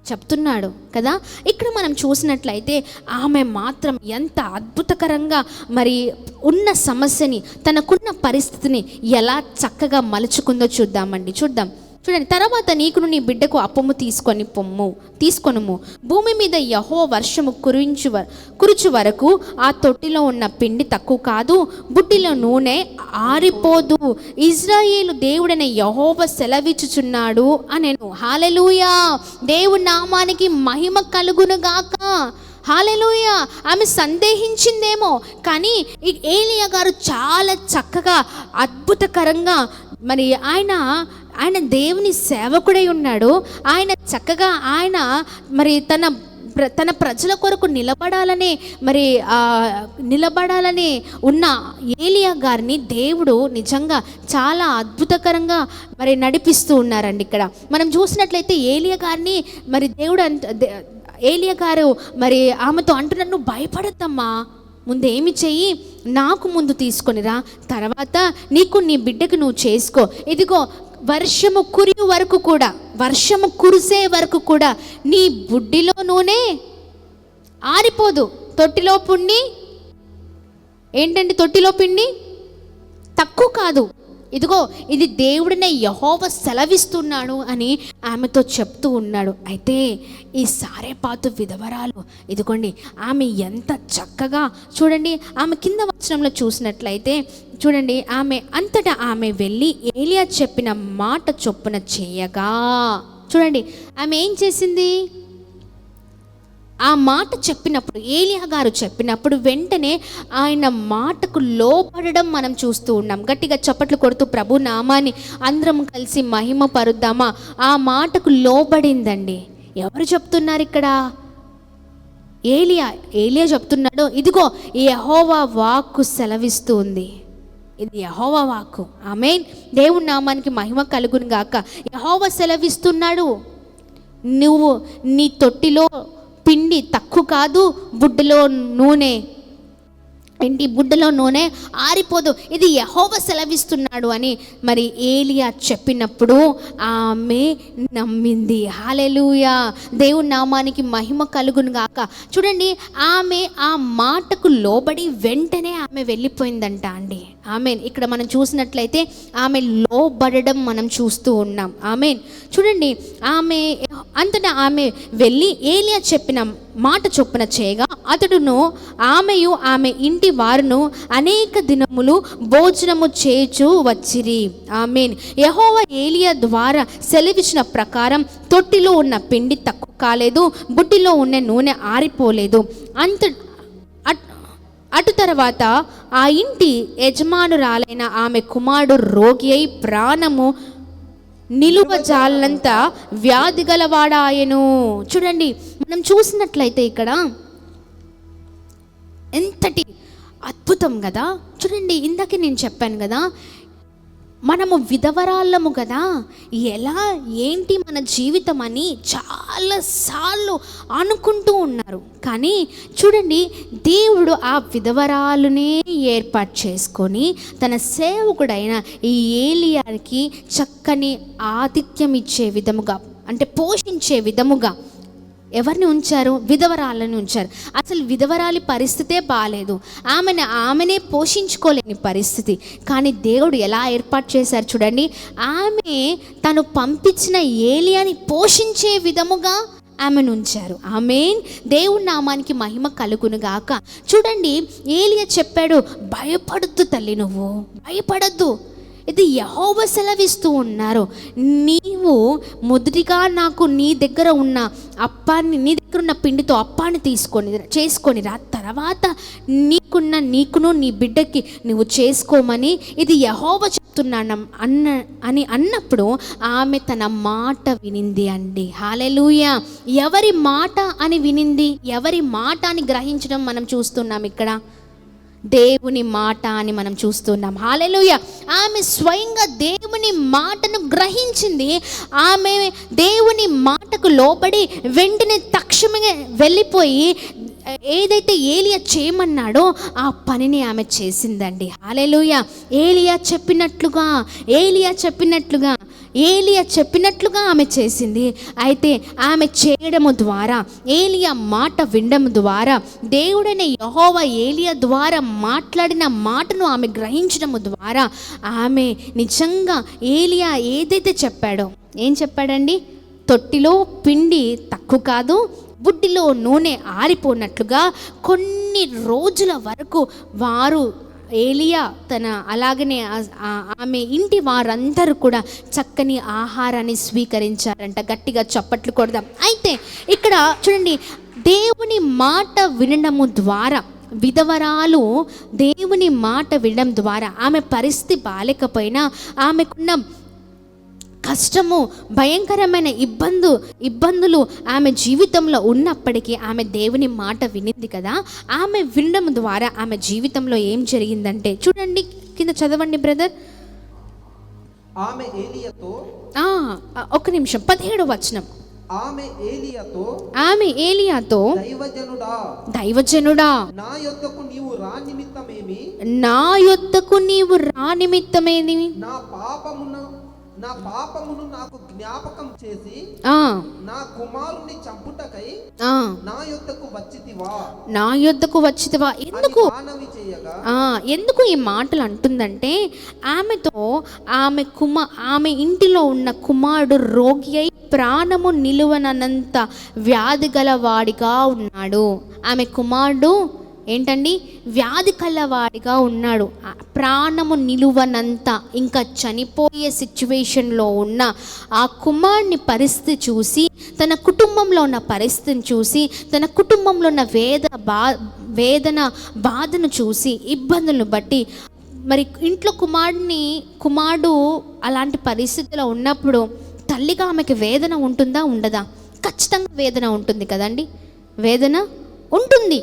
చెప్తున్నాడు కదా. ఇక్కడ మనం చూసినట్లయితే ఆమె మాత్రం ఎంత అద్భుతకరంగా మరి ఉన్న సమస్యని, తనకున్న పరిస్థితిని ఎలా చక్కగా మలుచుకుందో చూద్దామండి. చూడండి, తర్వాత నీకును నీ బిడ్డకు అప్పము తీసుకొనుము, భూమి మీద యెహోవా వర్షము కురుచు వరకు ఆ తొట్టిలో ఉన్న పిండి తక్కువ కాదు, బుడ్డిలో నూనె ఆరిపోదు, ఇజ్రాయేలు దేవుడైన యెహోవా సెలవిచ్చుచున్నాడు అనెను. హల్లెలూయా. దేవుని నామానికి మహిమ కలుగునుగాక. హల్లెలూయా. ఆమె సందేహించిందేమో, కానీ ఏలియా గారు చాలా చక్కగా అద్భుతకరంగా మరి ఆయన దేవుని సేవకుడై ఉన్నాడు. ఆయన చక్కగా మరి తన ప్రజల కొరకు నిలబడాలని ఉన్న ఏలియా గారిని దేవుడు నిజంగా చాలా అద్భుతకరంగా మరి నడిపిస్తూ ఉన్నారండి. ఇక్కడ మనం చూసినట్లయితే ఏలియా గారిని మరి ఏలియా గారు మరి ఆమెతో అంటున్నాడు, నువ్వు భయపడద్దమ్మా, ముందు ఏమి చెయ్యి, నాకు ముందు తీసుకొనిరా, తర్వాత నీకు నీ బిడ్డకు నువ్వు చేసుకో. ఇదిగో వర్షము కురిసే వరకు కూడా నీ బుడ్డిలో నూనె ఆరిపోదు. తొట్టిలో పిండి తక్కువ కాదు, ఇదిగో ఇది దేవుడినే యెహోవా సెలవిస్తున్నాడు అని ఆమెతో చెప్తూ ఉన్నాడు. అయితే ఈ సారెపాతు విధవరాలు, ఇదిగోండి ఆమె ఎంత చక్కగా, చూడండి ఆమె కింద వచనంలో చూసినట్లయితే చూడండి, అంతటా ఆమె వెళ్ళి ఏలియా చెప్పిన మాట చొప్పున చేయగా, చూడండి ఆమె ఏం చేసింది, ఆ మాట చెప్పినప్పుడు, ఏలియా గారు చెప్పినప్పుడు వెంటనే ఆయన మాటకు లోబడడం మనం చూస్తూ ఉన్నాం. గట్టిగా చప్పట్లు కొడుతూ ప్రభు నామాన్ని అందరం కలిసి మహిమ పరుద్దామా. ఆ మాటకు లోబడిందండి. ఎవరు చెప్తున్నారు ఇక్కడ? ఏలియా చెప్తున్నాడు, ఇదిగో యెహోవా వాక్కు సెలవిస్తూ ఉంది. ఇది యెహోవా వాక్కు. ఆమేన్. దేవుని నామానికి మహిమ కలుగును గాక. యెహోవా సెలవిస్తున్నాడు, నువ్వు నీ తొట్టిలో పిండి తక్కువ కాదు, బుడ్డలో నూనె ఆరిపోదు, ఇది యెహోవా సెలవిస్తున్నాడు అని మరి ఏలియా చెప్పినప్పుడు ఆమె నమ్మింది. హల్లెలూయా. దేవుని నామానికి మహిమ కలుగును గాక. చూడండి, ఆమె ఆ మాటకు లోబడి వెంటనే ఆమె వెళ్ళిపోయిందంట అండి. ఆమెన్. ఇక్కడ మనం చూసినట్లయితే ఆమె లోబడడం మనం చూస్తూ ఉన్నాం. ఆమెన్. చూడండి, అంతటా ఆమె వెళ్ళి ఏలియా చెప్పిన మాట చొప్పున చేయగా అతడును ఆమెయు ఆమె ఇంటి వారును అనేక దినములు భోజనము చేయుచు వచ్చిరి. ఆమేన్. యెహోవా ఏలియా ద్వారా సెలవిచ్చిన ప్రకారం తొట్టిలో ఉన్న పిండి తక్కువ కాలేదు, బుడ్డిలో ఉన్న నూనె ఆరిపోలేదు. అటు తర్వాత ఆ ఇంటి యజమానురాలైన ఆమె కుమారుడు రోగి అయి ప్రాణము నిలువజాలంత వ్యాధి గలవాడాయను. చూడండి, మనం చూసినట్లయితే ఇక్కడ ఎంతటి అద్భుతం కదా. చూడండి, ఇందాక నేను చెప్పాను కదా, మనము విధవరాళ్ళము కదా, ఎలా ఏంటి మన జీవితం అని చాలాసార్లు అనుకుంటూ ఉన్నారు. కానీ చూడండి, దేవుడు ఆ విధవరాలునే ఏర్పాటు చేసుకొని తన సేవకుడైన ఈ ఏలియాకి చక్కని ఆతిథ్యం ఇచ్చే విధముగా, అంటే పోషించే విధముగా ఎవరిని ఉంచారు? విధవరాలను ఉంచారు. అసలు విధవరాలి పరిస్థితే బాగాలేదు, ఆమెనే పోషించుకోలేని పరిస్థితి. కానీ దేవుడు ఎలా ఏర్పాటు చేశారు చూడండి, ఆమె తను పంపించిన ఏలియాని పోషించే విధముగా ఆమెను ఉంచారు. ఆమేన్. దేవుని నామానికి మహిమ కలుగును గాక. చూడండి, ఏలియా చెప్పాడు, భయపడద్దు తల్లి, నువ్వు భయపడద్దు, ఇది యెహోవా సెలవిస్తూ ఉన్నారు. నీవు మొదటిగా నాకు నీ దగ్గర ఉన్న అప్పాన్ని, నీ దగ్గర ఉన్న పిండితో అప్పాన్ని చేసుకొని రా, తర్వాత నీకును నీ బిడ్డకి నువ్వు చేసుకోమని ఇది యెహోవా చెప్తున్నాను అని అన్నప్పుడు ఆమె తన మాట వినింది అండి. హల్లెలూయా. ఎవరి మాట అని వినింది? ఎవరి మాట అని గ్రహించడం మనం చూస్తున్నాం ఇక్కడ? దేవుని మాట అని మనం చూస్తున్నాం. హల్లెలూయా. ఆమె స్వయంగా దేవుని మాటను గ్రహించింది. ఆమె దేవుని మాటకు లోబడి వెంటనే తక్షణమే వెళ్ళిపోయి ఏదైతే ఏలియా చేయమన్నాడో ఆ పనిని ఆమె చేసిందండి. హల్లెలూయా. ఏలియా చెప్పినట్లుగా ఆమె చేసింది. అయితే ఆమె చేయడము ద్వారా, ఏలియా మాట వినడం ద్వారా, దేవుడైన యెహోవా ఏలియా ద్వారా మాట్లాడిన మాటను ఆమె గ్రహించడము ద్వారా ఆమె నిజంగా ఏలియా ఏదైతే చెప్పాడో, ఏం చెప్పాడండి? తొట్టిలో పిండి తక్కువ కాదు, బుడ్డిలో నూనె ఆరిపోనట్లుగా కొన్ని రోజుల వరకు వారు, ఏలియా అలాగనే ఆమె ఇంటి వారందరూ కూడా చక్కని ఆహారాన్ని స్వీకరించారంట. గట్టిగా చప్పట్లు కొడదాం. అయితే ఇక్కడ చూడండి, దేవుని మాట వినడము ద్వారా, విధవరాలు దేవుని మాట వినడం ద్వారా ఆమె పరిస్థితి బాలేకపోయినా, ఆమెకున్న కష్టము, భయంకరమైన ఇబ్బందులు ఆమె జీవితంలో ఉన్నప్పటికీ ఆమె దేవుని మాట వినింది కదా. ఆమె వినడం ద్వారా ఆమె జీవితంలో ఏం జరిగిందంటే చూడండి, కింద చదవండి బ్రదర్. ఆమె ఏలియాతో, ఒక్క నిమిషం, 17వ వచనం. ఆమె ఏలియాతో దైవజనుడా, నా యొద్దకు నీవు రా నిమిత్తమేమి, నా పాపమును నాకు జ్ఞాపకం చేసి నా కుమారుని చంపుటకై నా యొద్దకు వచ్చితివా. ఎందుకు ఈ మాటలు అంటుందంటే, ఆమె ఇంటిలో ఉన్న కుమారుడు రోగి అయి ప్రాణము నిలువనంత వ్యాధి గలవాడిగా ఉన్నాడు. ఆమె కుమారుడు ఏంటండి? వ్యాధి కలవాడిగా ఉన్నాడు. ప్రాణము నిలువనంత, ఇంకా చనిపోయే సిచ్యువేషన్లో ఉన్న ఆ కుమారుని పరిస్థితి చూసి, తన కుటుంబంలో ఉన్న పరిస్థితిని చూసి, తన కుటుంబంలో ఉన్న వేదన బాధను చూసి, ఇబ్బందులను బట్టి, మరి ఇంట్లో కుమారుడు అలాంటి పరిస్థితిలో ఉన్నప్పుడు తల్లిగా ఆమెకి వేదన ఉంటుందా ఉండదా? ఖచ్చితంగా వేదన ఉంటుంది కదండి. వేదన ఉంటుంది.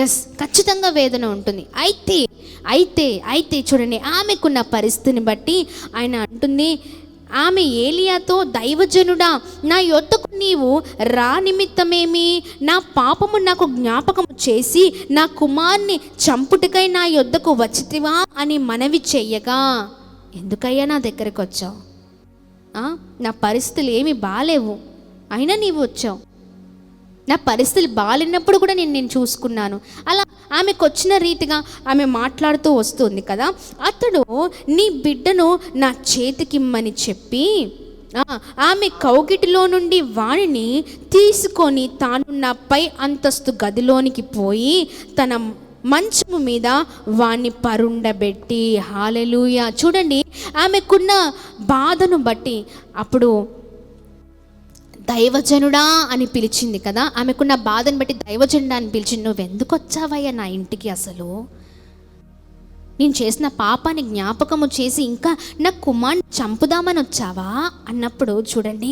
ఎస్, ఖచ్చితంగా వేదన ఉంటుంది. అయితే చూడండి, ఆమెకున్న పరిస్థితిని బట్టి ఆయన అంటుంది, ఆమె ఏలియాతో, దైవజనుడా, నా యొద్దకు నీవు రా నిమిత్తమేమి, నా పాపము నాకు జ్ఞాపకము చేసి నా కుమార్ని చంపుటకై నా యొద్దకు వచ్చితివా అని మనవి చెయ్యగా, ఎందుకయ్యా నా దగ్గరికి వచ్చావు? నా పరిస్థితులు ఏమి బాలేవు, అయినా నీవు వచ్చావు. నా పరిస్థితులు బాగాలేనప్పుడు కూడా నేను చూసుకున్నాను. అలా ఆమెకు వచ్చిన రీతిగా ఆమె మాట్లాడుతూ వస్తుంది కదా. అతడు నీ బిడ్డను నా చేతికిమ్మని చెప్పి ఆమె కౌగిటిలో నుండి వాణిని తీసుకొని తానున్న పై అంతస్తు గదిలోనికి పోయి తన మంచము మీద వాణ్ణి పరుండబెట్టి. హల్లెలూయా. చూడండి, ఆమెకున్న బాధను బట్టి అప్పుడు దైవజనుడా అని పిలిచింది కదా. ఆమెకున్న బాధను బట్టి దైవజనుడా అని పిలిచింది. నువ్వెందుకు వచ్చావయ్యా నా ఇంటికి? అసలు నేను చేసిన పాపాన్ని జ్ఞాపకము చేసి ఇంకా నా కుమార్ని చంపుదామని వచ్చావా అన్నప్పుడు చూడండి,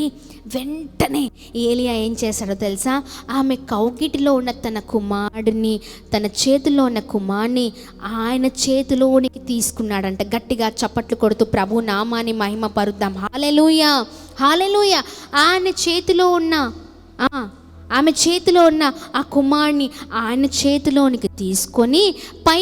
వెంటనే ఏలియా ఏం చేశాడో తెలుసా? ఆమె కౌగిటిలో ఉన్న తన కుమారుడిని, తన చేతిలో ఉన్న కుమార్ని ఆయన చేతిలోనికి తీసుకున్నాడంట. గట్టిగా చప్పట్లు కొడుతూ ప్రభు నామాన్ని మహిమ పరుద్దాం. హల్లెలూయా, హల్లెలూయా. ఆమె చేతిలో ఉన్న ఆ కుమారుని ఆయన చేతిలోనికి తీసుకొని పై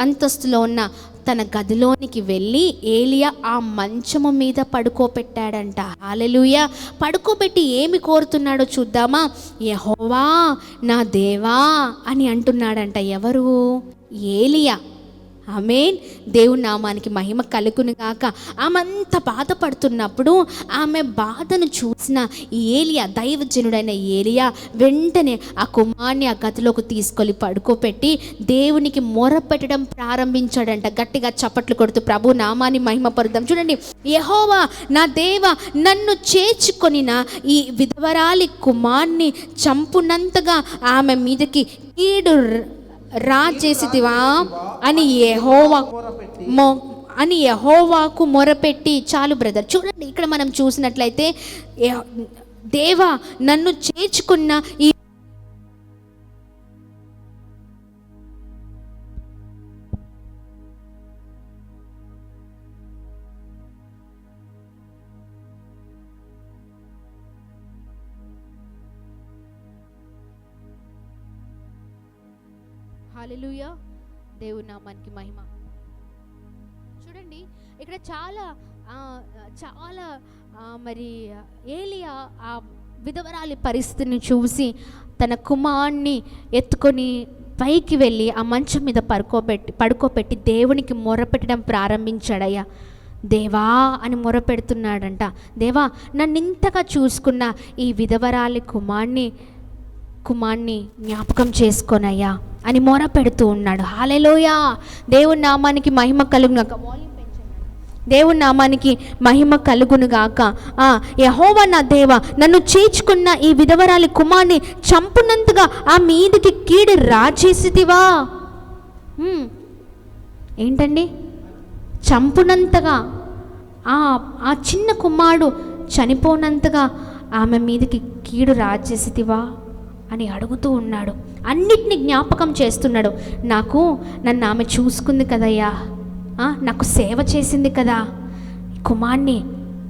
అంతస్తులో ఉన్న తన గదిలోనికి వెళ్ళి ఏలియా ఆ మంచము మీద పడుకోబెట్టాడంట. హల్లెలూయా. పడుకోబెట్టి ఏమి కోరుతున్నాడో చూద్దామా? యెహోవా నా దేవా అని అంటున్నాడంట. ఎవరు? ఏలియా. ఆమేన్. దేవుని నామానికి మహిమ కలుగును గాక. ఆమె అంత బాధపడుతున్నప్పుడు ఆమె బాధను చూసిన ఏలియా, దైవజనుడైన ఏలియా వెంటనే ఆ కుమార్ని ఆ గదిలోకి తీసుకొని పడుకోబెట్టి దేవునికి మొరపెట్టడం ప్రారంభించాడంట. గట్టిగా చప్పట్లు కొడుతూ ప్రభు నామాన్ని మహిమ పరుద్దాం. చూడండి, యెహోవా నా దేవా, నన్ను చేర్చుకొనిన ఈ విధవరాలి కుమార్ని చంపునంతగా ఆమె మీదకి కీడు రాజేసితివా అని యెహోవాకు మొరపెట్టి. చాలు బ్రదర్. చూడండి, ఇక్కడ మనం చూసినట్లయితే దేవా నన్ను చేర్చుకున్న ఈ హల్లెలూయా. దేవుని నామానికి మహిమ. చూడండి, ఇక్కడ చాలా మరి ఏలియా ఆ విధవరాలి పరిస్థితిని చూసి తన కుమార్ని ఎత్తుకొని పైకి వెళ్ళి ఆ మంచం మీద పడుకోబెట్టి దేవునికి మొరపెట్టడం ప్రారంభించాడయ్యా. దేవా అని మొరపెడుతున్నాడంట. దేవా నన్ను ఇంతగా చూసుకున్న ఈ విధవరాలి కుమార్ని జ్ఞాపకం చేసుకోనయ్యా అని మొర పెడుతూ ఉన్నాడు. హల్లెలూయా. దేవుని నామానికి మహిమ కలుగునుగాక. దేవుని నామానికి మహిమ కలుగునుగాక. యెహోవా నా దేవా, నన్ను చేర్చుకున్న ఈ విధవరాలి కుమార్ని చంపునంతగా ఆ మీదికి కీడు రాజేసితివా. ఏంటండి? చంపునంతగా, ఆ చిన్న కుమారుడు చనిపోనంతగా ఆమె మీదికి కీడు రాజేసితివా అని అడుగుతూ ఉన్నాడు. అన్నిటినీ జ్ఞాపకం చేస్తున్నాడు. నన్ను ఆమె చూసుకుంది కదయ్యా, నాకు సేవ చేసింది కదా, కుమార్ని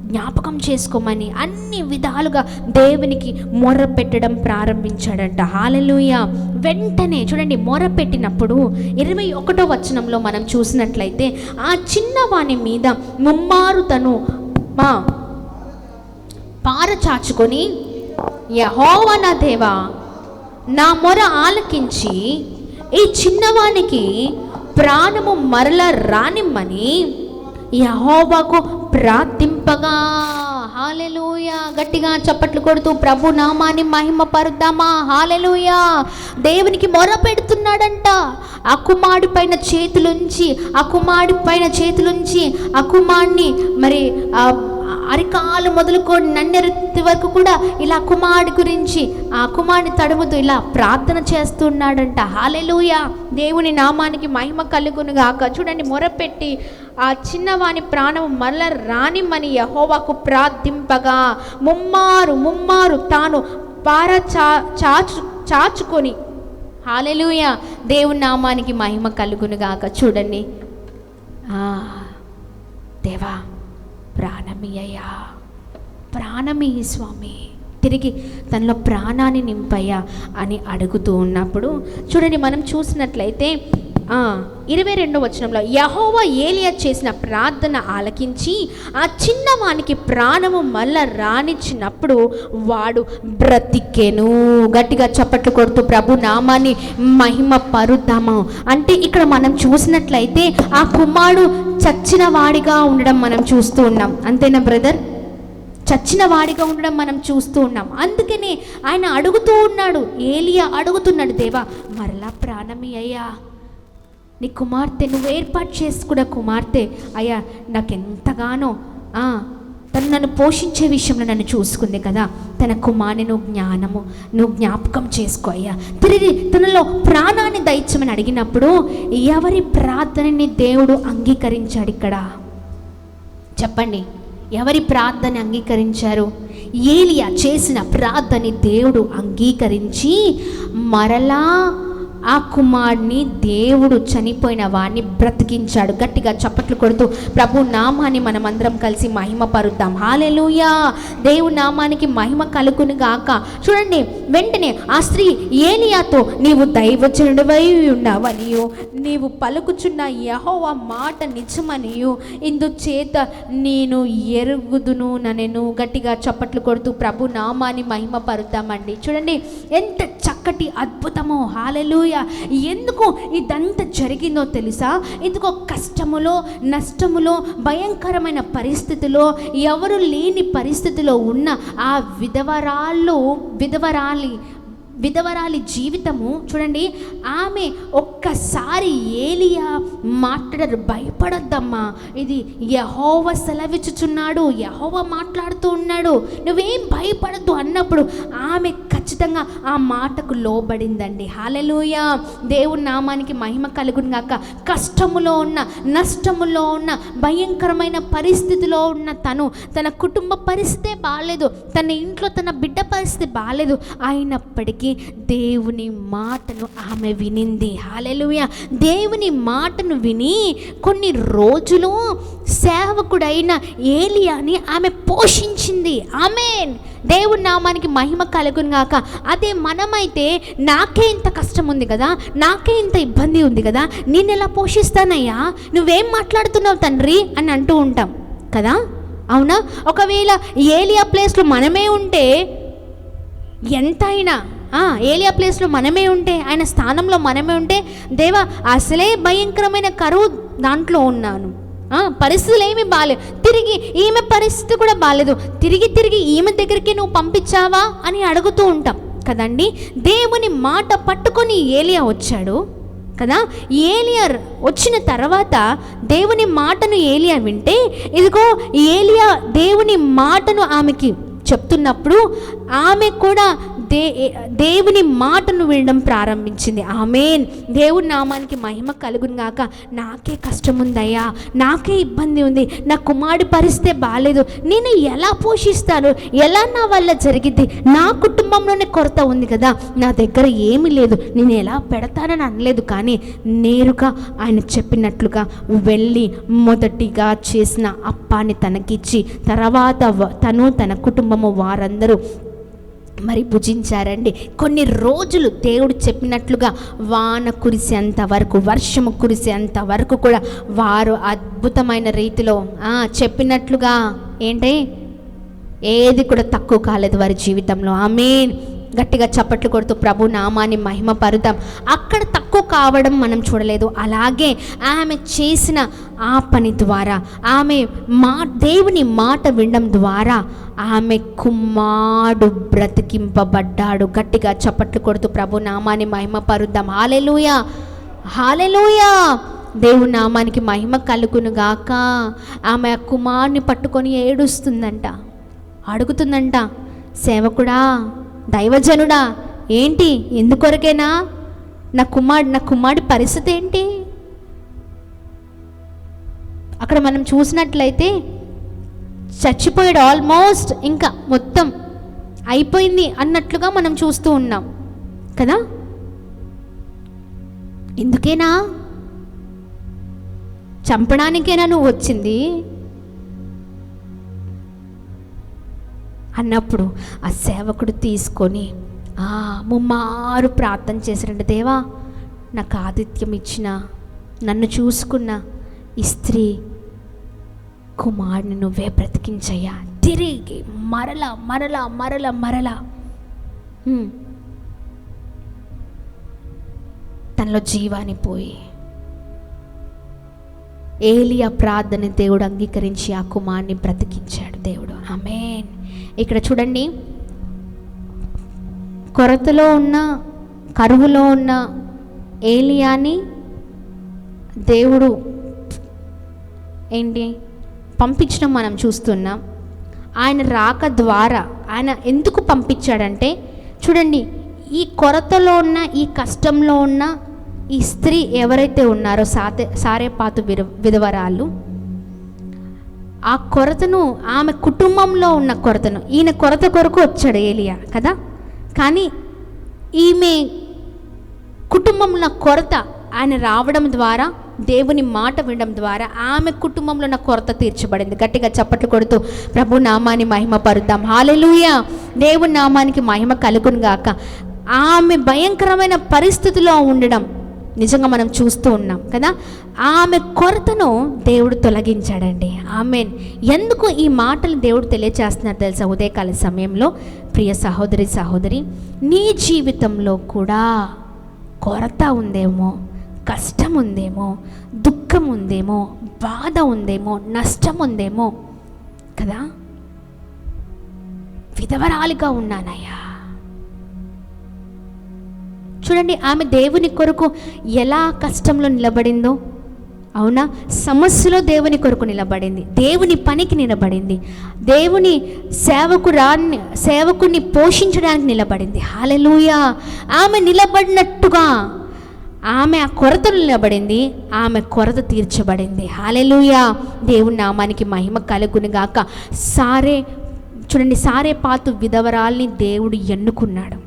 జ్ఞాపకం చేసుకోమని అన్ని విధాలుగా దేవునికి మొర్ర పెట్టడం ప్రారంభించాడంట. హల్లెలూయా. వెంటనే చూడండి, మొర్ర పెట్టినప్పుడు 21వ వచనంలో మనం చూసినట్లయితే ఆ చిన్నవాని మీద ముమ్మారు తను పారచాచుకొని, యెహోవా నా దేవా, నా మొర ఆలకించి ఈ చిన్నవానికి ప్రాణము మరల రానిమ్మని యెహోవాకు ప్రార్థింపగా. హల్లెలూయా. గట్టిగా చప్పట్లు కొడుతూ ప్రభు నామాన్ని మహిమ పరుద్దామా. హల్లెలూయా. దేవునికి మొర పెడుతున్నాడంట. ఆ కుమారుడి పైన చేతులుంచి ఆ కుమారుని మరి అరికాలు మొదలుకొని నన్నెత్తి వరకు కూడా ఇలా కుమారుడి గురించి ఆ కుమారుని తడుముతూ ఇలా ప్రార్థన చేస్తున్నాడంట. హల్లెలూయా. దేవుని నామానికి మహిమ కలుగునుగాక. చూడండి, మొరపెట్టి ఆ చిన్నవాని ప్రాణము మరల రానిమ్మని యెహోవాకు ప్రార్థింపగా ముమ్మారు తాను చాచుకొని. హల్లెలూయా. దేవుని నామానికి మహిమ కలుగునుగాక. చూడండి, దేవా ప్రాణమియ్యా, ప్రాణమియ్యి స్వామి, తిరిగి తనలో ప్రాణాన్ని నింపయ్యా అని అడుగుతూ ఉన్నప్పుడు చూడండి, మనం చూసినట్లయితే 22వ వచనంలో యెహోవా ఏలియా చేసిన ప్రార్థన ఆలకించి ఆ చిన్నవానికి ప్రాణము మళ్ళా రానిచ్చినప్పుడు వాడు బ్రతికెను. గట్టిగా చప్పట్లు కొడుతూ ప్రభు నామాన్ని మహిమ పరుద్దాము. అంటే ఇక్కడ మనం చూసినట్లయితే ఆ కుమారుడు చచ్చిన వాడిగా ఉండడం మనం చూస్తూ ఉన్నాం. అంతేనా బ్రదర్? చచ్చిన వాడిగా ఉండడం మనం చూస్తూ ఉన్నాం. అందుకనే ఆయన అడుగుతూ ఉన్నాడు, ఏలియా అడుగుతున్నాడు, దేవా మరలా ప్రాణమి అయ్యా, నీ కుమార్తె నువ్వు ఏర్పాటు చేసుకున్న కుమార్తె అయ్యా నాకెంతగానో తను నన్ను పోషించే విషయంలో నన్ను చూసుకుంది కదా, తన కుమార్ని నువ్వు జ్ఞాపకం చేసుకో అయ్యా, తిరిగి తనలో ప్రాణాన్ని దయచమని అడిగినప్పుడు ఎవరి ప్రార్థనని దేవుడు అంగీకరించాడు? ఇక్కడ చెప్పండి, ఎవరి ప్రార్థన అంగీకరించారు? ఏలియా చేసిన ప్రార్థనని దేవుడు అంగీకరించి మరలా ఆ కుమారుని దేవుడు చనిపోయిన వాడిని బ్రతికించాడు. గట్టిగా చప్పట్లు కొడుతూ ప్రభు నామాన్ని మనమందరం కలిసి మహిమ పరుద్దాం. హల్లెలూయా, దేవుని నామానికి మహిమ కలుగును గాక. చూడండి, వెంటనే ఆ స్త్రీ ఏలియాతో నీవు దైవజనుడివై ఉన్నావనియు, నీవు పలుకుచున్న యెహోవా మాట నిజమనియు ఇందుచేత నేను ఎరుగుదును ననెను. గట్టిగా చప్పట్లు కొడుతూ ప్రభు నామాన్ని మహిమ పరుద్దామండి. చూడండి ఎంత చక్కటి అద్భుతమో. హల్లెలూయా. ఎందుకు ఇదంతా జరిగిందో తెలుసా? ఎందుకో కష్టములో, నష్టములో, భయంకరమైన పరిస్థితిలో, ఎవరు లేని పరిస్థితిలో ఉన్న ఆ విధవరాలి జీవితము చూడండి. ఆమె ఒక్కసారి ఏలియా మాట్లాడారు, భయపడొద్దమ్మా, ఇది యెహోవా సెలవిచ్చుచున్నాడు, యెహోవా మాట్లాడుతూ ఉన్నాడు, నువ్వేం భయపడద్దు అన్నప్పుడు ఆమె ఖచ్చితంగా ఆ మాటకు లోబడిందండి. హల్లెలూయా, దేవుని నామానికి మహిమ కలుగును గాక. కష్టములో ఉన్న, నష్టములో ఉన్న, భయంకరమైన పరిస్థితిలో ఉన్న తన కుటుంబ పరిస్థితే బాగాలేదు, తన ఇంట్లో తన బిడ్డ పరిస్థితి బాగాలేదు, అయినప్పటికీ దేవుని మాటను ఆమె వినింది. హల్లెలూయా. దేవుని మాటను విని కొన్ని రోజులు సేవకుడైన ఏలియాని ఆమె పోషించింది. ఆమేన్. దేవుని నామానికి మహిమ కలుగును గాక. అదే మనమైతే నాకే ఇంత కష్టం ఉంది కదా, నాకే ఇంత ఇబ్బంది ఉంది కదా, నేను ఎలా పోషిస్తానయ్యా, నువ్వేం మాట్లాడుతున్నావు తండ్రి అని అంటూ ఉంటాం కదా, అవునా? ఒకవేళ ఏలియా ప్లేస్లో మనమే ఉంటే, ఎంతైనా ఏలియా ప్లేస్లో మనమే ఉంటే, ఆయన స్థానంలో మనమే ఉంటే, దేవా అసలే భయంకరమైన కరువు దాంట్లో ఉన్నాను, పరిస్థితులు ఏమీ బాగాలేదు, తిరిగి ఈమె పరిస్థితి కూడా బాగాలేదు, తిరిగి ఈమె దగ్గరికి నువ్వు పంపించావా అని అడుగుతూ ఉంటాం కదండి. దేవుని మాట పట్టుకొని ఏలియా వచ్చాడు కదా. ఏలియా వచ్చిన తర్వాత దేవుని మాటను ఏలియా వింటే, ఇదిగో ఏలియా దేవుని మాటను ఆమెకి చెప్తున్నప్పుడు ఆమె కూడా దేవుని మాటను వినడం ప్రారంభించింది. ఆమేన్. దేవుని నామానికి మహిమ కలుగును గాక. నాకే కష్టం ఉందయ్యా, నాకే ఇబ్బంది ఉంది, నా కుమారుడి పరిస్థితి బాగాలేదు, నేను ఎలా పోషిస్తాను, ఎలా నా వల్ల జరిగిద్ది, నా కుటుంబంలోనే కొరత ఉంది కదా, నా దగ్గర ఏమీ లేదు, నేను ఎలా పెడతానని అనలేదు, కానీ నేరుగా ఆయన చెప్పినట్లుగా వెళ్ళి మొదటిగా చేసిన అప్పాన్ని తనకిచ్చి తర్వాత తన కుటుంబము వారందరూ మరి భుజించారండి. కొన్ని రోజులు దేవుడు చెప్పినట్లుగా వాన కురిసేంత వరకు, వర్షము కురిసేంత వరకు కూడా వారు అద్భుతమైన రీతిలో చెప్పినట్లుగా ఏది కూడా తక్కువ కాలేదు వారి జీవితంలో. ఆమేన్. గట్టిగా చప్పట్లు కొడుతూ ప్రభు నామాన్ని మహిమ పరుద్దాం. అక్కడ తక్కువ కావడం మనం చూడలేదు. అలాగే ఆమె చేసిన ఆ పని ద్వారా, ఆమె దేవుని మాట వినడం ద్వారా ఆమె కుమారుడు బ్రతికింపబడ్డాడు. గట్టిగా చప్పట్లు కొడుతూ ప్రభు నామాన్ని మహిమ పరుద్దాం. హల్లెలూయా, హల్లెలూయా. దేవుని నామానికి మహిమ కలుగును గాక. ఆమె ఆ కుమారుని పట్టుకొని ఏడుస్తుందంట, అడుగుతుందంట, సేవకుడా, దైవజనుడా, ఏంటి, ఎందుకొరకేనా, నా కుమారుడి పరిస్థితి ఏంటి? అక్కడ మనం చూసినట్లయితే చచ్చిపోయాడు, ఆల్మోస్ట్ ఇంకా మొత్తం అయిపోయింది అన్నట్లుగా మనం చూస్తూ ఉన్నాం కదా. ఎందుకేనా, చంపడానికేనా నువ్వు వచ్చింది అన్నప్పుడు ఆ సేవకుడు తీసుకొని ముమ్మారు ప్రార్థన చేశారంటే, దేవా నాకు ఆతిథ్యం ఇచ్చిన, నన్ను చూసుకున్న ఈ స్త్రీ కుమారుని నువ్వే బ్రతికించయ్యా. తిరిగి మరలా మరలా మరలా మరలా తనలో జీవాన్ని పోయి ఏలియా ప్రార్థన దేవుడు అంగీకరించి ఆ కుమారుని బ్రతికించాడు దేవుడు. ఆమేన్. ఇక్కడ చూడండి, కొరతలో ఉన్న, కరువులో ఉన్న ఏలియాని దేవుడు పంపించడం మనం చూస్తున్నాం. ఆయన రాక ద్వారా ఆయన ఎందుకు పంపించాడంటే, చూడండి, ఈ కొరతలో ఉన్న, ఈ కష్టంలో ఉన్న ఈ స్త్రీ ఎవరైతే ఉన్నారో సారెపాతు విధవరాలు, ఆ కొరతను, ఆమె కుటుంబంలో ఉన్న కొరతను, ఈయన కొరత కొరకు వచ్చాడు ఏలియా కదా, కానీ ఈమె కుటుంబంలో కొరత ఆయన రావడం ద్వారా, దేవుని మాట వినడం ద్వారా ఆమె కుటుంబంలో ఉన్న కొరత తీర్చబడింది. గట్టిగా చప్పట్లు కొడుతూ ప్రభు నామాన్ని మహిమ పరుద్దాం. హల్లెలూయా. దేవుని నామానికి మహిమ కలుగును గాక. ఆమె భయంకరమైన పరిస్థితిలో ఉండడం నిజంగా మనం చూస్తూ ఉన్నాం కదా. ఆమె కొరతను దేవుడు తొలగించాడండి. ఆమేన్. ఎందుకు ఈ మాటలు దేవుడు తెలియచేస్తున్నారు తెలుసా? ఉదయకాల సమయంలో ప్రియ సహోదరి సహోదరి, నీ జీవితంలో కూడా కొరత ఉందేమో, కష్టం ఉందేమో, దుఃఖం ఉందేమో, బాధ ఉందేమో, నష్టం ఉందేమో కదా. విధవరాలిగా ఉన్నానయ్యా. చూడండి, ఆమె దేవుని కొరకు ఎలా కష్టంలో నిలబడిందో. అవునా? సమస్యలో దేవుని కొరకు నిలబడింది, దేవుని పనికి నిలబడింది, దేవుని సేవకుని పోషించడానికి నిలబడింది. హల్లెలూయా. ఆమె నిలబడినట్టుగా ఆమె ఆ కొరతను నిలబడింది, ఆమె కొరత తీర్చబడింది. హల్లెలూయా. దేవుని నామానికి మహిమ కలుగును గాక. చూడండి, సారెపాతు విధవరాల్ని దేవుడు ఎన్నుకున్నాడు.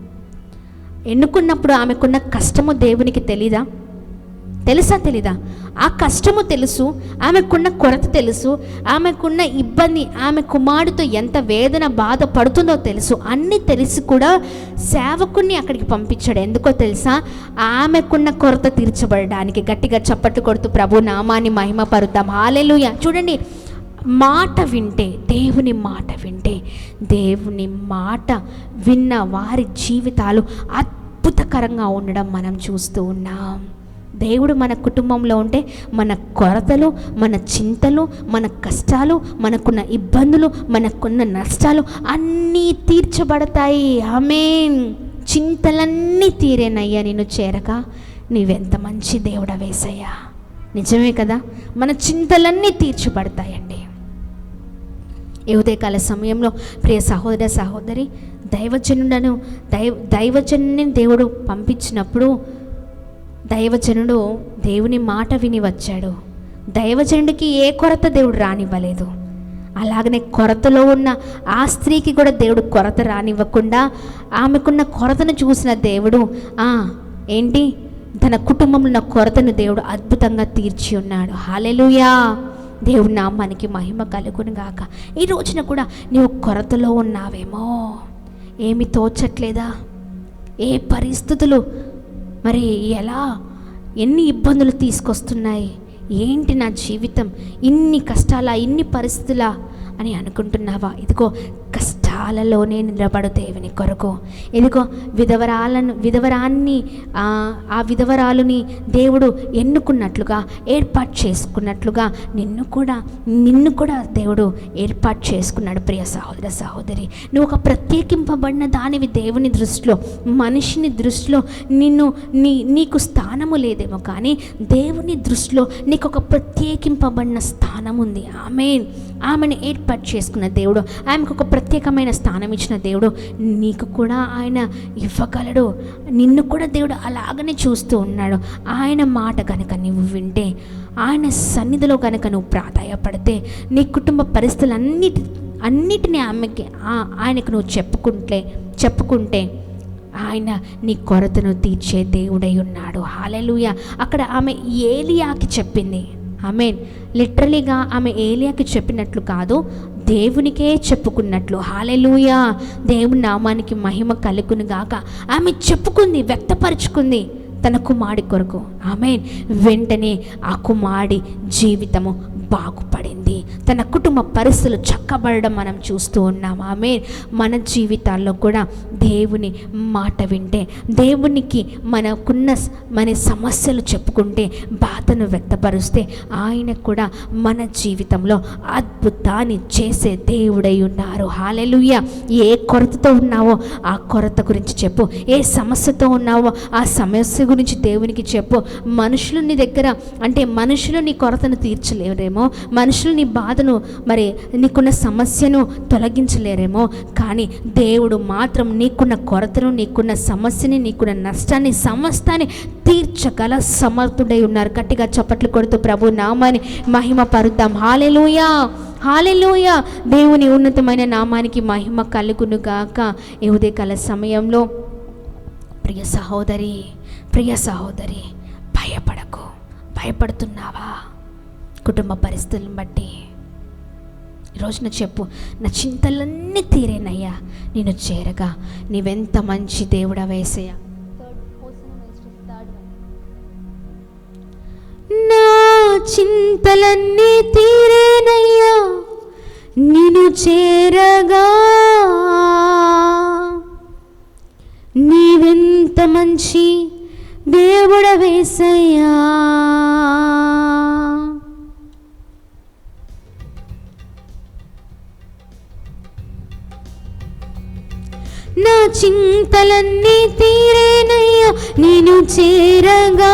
ఎన్నుకున్నప్పుడు ఆమెకున్న కష్టము దేవునికి తెలీదా? తెలీదా? ఆ కష్టము తెలుసు, ఆమెకున్న కొరత తెలుసు, ఆమెకున్న ఇబ్బంది, ఆమె కుమారుడితో ఎంత వేదన బాధ పడుతుందో తెలుసు. అన్నీ తెలిసి కూడా సేవకుని అక్కడికి పంపించాడు. ఎందుకో తెలుసా? ఆమెకున్న కొరత తీర్చబడడానికి. గట్టిగా చప్పట్లు కొడుతూ ప్రభు నామాన్ని మహిమ పరుద్దాం. హల్లెలూయా. చూడండి, మాట వింటే, దేవుని మాట వింటే, దేవుని మాట విన్న వారి జీవితాలు అద్భుతకరంగా ఉండడం మనం చూస్తూ ఉన్నాం. దేవుడు మన కుటుంబంలో ఉంటే మన కొరతలు, మన చింతలు, మన కష్టాలు, మనకున్న ఇబ్బందులు, మనకున్న నష్టాలు అన్నీ తీర్చబడతాయి. ఆమేన్. చింతలన్నీ తీరేనయ్యా నిన్ను చేరగా, నీవెంత మంచి దేవుడవేసయ్యా. నిజమే కదా, మన చింతలన్నీ తీర్చబడతాయండి. ఈ ఉదయకాల సమయంలో ప్రియ సహోదర సహోదరి, దైవజనుని దేవుడు పంపించినప్పుడు దైవజనుడు దేవుని మాట విని వచ్చాడు. దైవజనుడికి ఏ కొరత దేవుడు రానివ్వలేదు. అలాగనే కొరతలో ఉన్న ఆ స్త్రీకి కూడా దేవుడు కొరత రానివ్వకుండా ఆమెకున్న కొరతను చూసిన దేవుడు తన కుటుంబంలో ఉన్న కొరతను దేవుడు అద్భుతంగా తీర్చి ఉన్నాడు. హల్లెలూయా. దేవుని నామానికి మహిమ కలుగును గాక. ఈ రోజున కూడా నీవు కొరతలో ఉన్నావేమో, ఏమి తోచట్లేదా? ఏ పరిస్థితులు మరి ఎన్ని ఇబ్బందులు తీసుకొస్తున్నాయి, ఏంటి నా జీవితం, ఇన్ని కష్టాలా, ఇన్ని పరిస్థితులా అని అనుకుంటున్నావా? ఇదిగో కష్టాలలోనే నిలబడు దేవుని కొరకు. ఇదిగో విధవరాన్ని ఆ విధవరాలుని దేవుడు ఎన్నుకున్నట్లుగా, ఏర్పాటు చేసుకున్నట్లుగా నిన్ను కూడా దేవుడు ఏర్పాటు చేసుకున్నాడు. ప్రియ సహోదర సహోదరి, నువ్వు ఒక ప్రత్యేకింపబడిన దానివి దేవుని దృష్టిలో. మనిషిని దృష్టిలో నీకు స్థానము లేదేమో, కానీ దేవుని దృష్టిలో నీకు ఒక ప్రత్యేకింపబడిన స్థానం ఉంది. ఆమెను ఏర్పాటు చేసుకున్న దేవుడు, ఆమెకు ఒక ప్రత్యేకమైన స్థానం ఇచ్చిన దేవుడు నీకు కూడా ఆయన ఇవ్వగలడు. నిన్ను కూడా దేవుడు అలాగనే చూస్తూ ఉన్నాడు. ఆయన మాట కనుక నువ్వు వింటే, ఆయన సన్నిధిలో కనుక నువ్వు ప్రాధాయపడితే, నీ కుటుంబ పరిస్థితులన్నిటినీ ఆయనకు నువ్వు చెప్పుకుంటే ఆయన నీ కొరతను తీర్చే దేవుడై ఉన్నాడు. హల్లెలూయా. అక్కడ ఆమె ఏలియాకి చెప్పింది. ఆమేన్. లిటరలీగా ఆమె ఏలియాకి చెప్పినట్లు కాదు, దేవునికే చెప్పుకున్నట్లు. హల్లెలూయా. దేవుని నామానికి మహిమ కలుగును గాక. ఆమె చెప్పుకుంది, వ్యక్తపరుచుకుంది తన కుమారుడి కొరకు. ఆమేన్. వెంటనే ఆ కుమారుడి జీవితము బాగుపడింది, తన కుటుంబ పరిస్థితులు చక్కబడడం మనం చూస్తూ ఉన్నాం. ఆమేన్. మన జీవితాల్లో కూడా దేవుని మాట వింటే, దేవునికి మన సమస్యలు చెప్పుకుంటే, బాధను వ్యక్తపరుస్తే, ఆయన కూడా మన జీవితంలో అద్భుతాన్ని చేసే దేవుడై ఉన్నారు. హల్లెలూయా. ఏ కొరతతో ఉన్నావో ఆ కొరత గురించి చెప్పు, ఏ సమస్యతో ఉన్నావో ఆ సమస్య గురించి దేవునికి చెప్పు. మనుషులు నీ దగ్గర అంటే మనుషులు నీ కొరతను తీర్చలేరేమో, మనుషులు నీ బాధను మరి నీకున్న సమస్యను తొలగించలేరేమో, కానీ దేవుడు మాత్రం నీకున్న కొరతను, నీకున్న సమస్యని, నీకున్న నష్టాన్ని, సమస్తాన్ని తీర్చగల సమర్థుడై ఉన్నారు. గట్టిగా చప్పట్లు కొడుతూ ప్రభు నామాన్ని మహిమ పరుద్దాం. హల్లెలూయా, హల్లెలూయా. దేవుని ఉన్నతమైన నామానికి మహిమ కలుగును గాక. ఈ ఉదయకాల సమయంలో ప్రియ సహోదరి, ప్రియ సహోదరి, భయపడకు. భయపడుతున్నావా కుటుంబ పరిస్థితులను బట్టి? ఈరోజున చెప్పు, నా చింతలన్నీ తీరేనయ్యా నేను చేరగా, నీవెంత మంచి దేవుడవే యేసయ్యా. నా చింతలన్నీ తీరేనయ్యా నిన్ను చేరగా, నీవెంత మంచి దేవుడవే యేసయ్యా. నా చింతలన్నీ తీరేనయ్యా నేను చేరగా,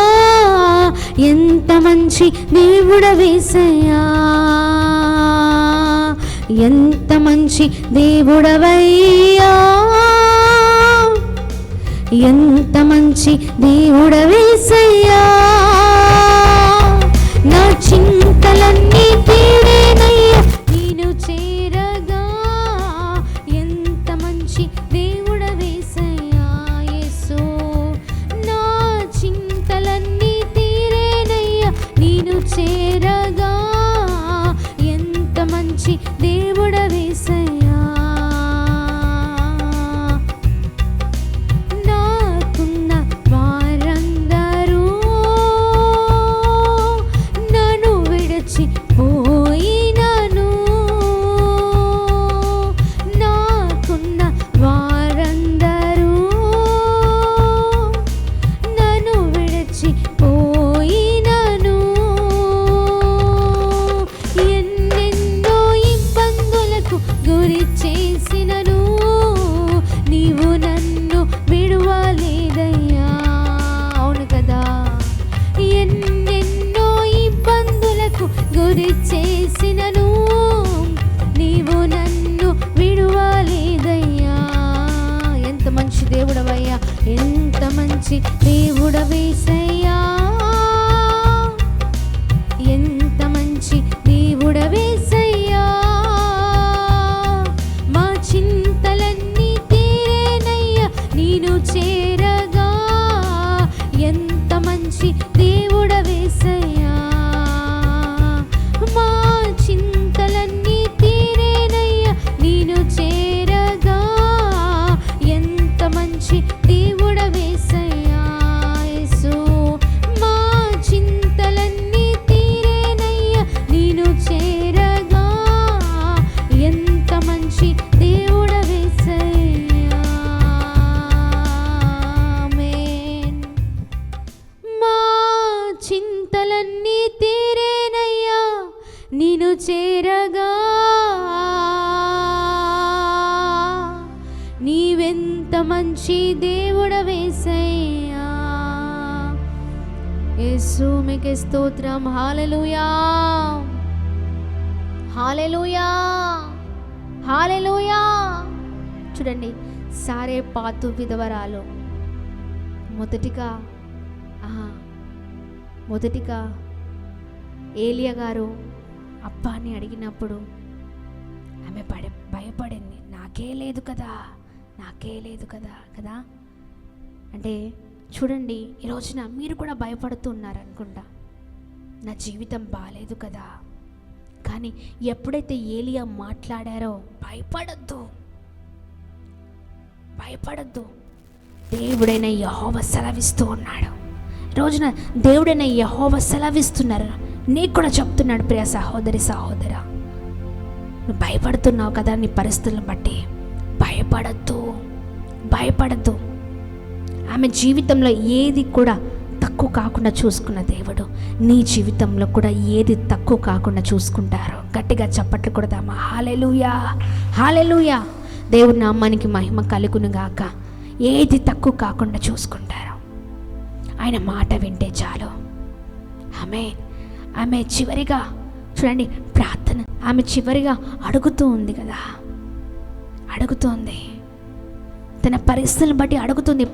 ఎంత మంచి దేవుడవే యేసయ్యా, ఎంత మంచి దేవుడవయ్యా, ఎంత మంచి దేవుడవే యేసయ్యా. నా చింతలన్నీ తీరేనయ్యా నేను చేరగా, ఎంత మంచి దేవుడవే యేసయ్యా. యేసు, నా చింతలన్నీ తీరేనయ్యా నేను చేరగా, ఎంత మంచి దేవుడవే యేసయ్యా. నాకున్న వారందరూ నన్ను విడిచిపోయినను, నాకున్న వారందరూ నన్ను విడిచిపోయినను, ఎన్నెన్నో ఇబ్బందులకు గురి చేసినను, నీవు నన్ను విడువలేదయ్యా. అవును కదా. ఎన్నెన్నో ఇబ్బందులకు గురి చేసినను, నీవు నన్ను విడువలేదయ్యా. ఎంత మంచి దేవుడవయ్యా, ఎంత మంచి దేవుడవే యేసయ్యా, ఎంత మంచి దేవుడవే యేసయ్యా. మా చింతలన్నీ తీరేనయ్యా నేను చేరగా, ఎంత మంచి దేవుడవే యేసయ్యా. మా చింతలన్నీ తీరేనయ్యా నేను చేరగా, ఎంత మంచి దేవుడవే యేసయ్యా. యేసు, మా చింతలన్నీ తీరేనయ్యా నేను చేరగా, ఎంత మంచి దేవుడవే యేసయ్యా. ఆమేన్. మా చింతలన్నీ తీరేనయ్యా నేను చేరగా, నీవెంత మంచి దేవుడవే యేసయ్యా. యేసు మీకే స్తోత్రం. హల్లెలూయా, హల్లెలూయా, హల్లెలూయా. చూడండి, సారేపాతు విధవరాలు మొదటిగా ఏలియా గారు అబ్బాని అడిగినప్పుడు ఆమె భయపడింది. నాకే లేదు కదా కదా. అంటే చూడండి, ఈ రోజున మీరు కూడా భయపడుతున్నారనుకుంటా, నా జీవితం బాలేదు కదా. కానీ ఎప్పుడైతే ఏలియా మాట్లాడారో, భయపడద్దు, దేవుడైన యెహోవా సెలవిస్తూ ఉన్నాడు. రోజున దేవుడైన యెహోవా సెలవిస్తున్నారు, నీకు కూడా చెప్తున్నాడు ప్రియ సహోదరి సహోదరా, నువ్వు భయపడుతున్నావు కదా నీ పరిస్థితులను బట్టి, భయపడద్దు. ఆమె జీవితంలో ఏది కూడా తక్కువ కాకుండా చూసుకున్న దేవుడు నీ జీవితంలో కూడా ఏది తక్కువ కాకుండా చూసుకుంటారు. గట్టిగా చప్పట్లు కొడదామా? హల్లెలూయా, హల్లెలూయా. దేవుడి నామానికి మహిమ కలుగును గాక. ఏది తక్కువ కాకుండా చూసుకుంటారు. ఆయన మాట వింటే చాలు. ఆమె చివరిగా చూడండి ప్రార్థన, ఆమె చివరిగా అడుగుతూ ఉంది కదా, అడుగుతోంది. తన పరిస్థితులను బట్టి అడుగుతుంది,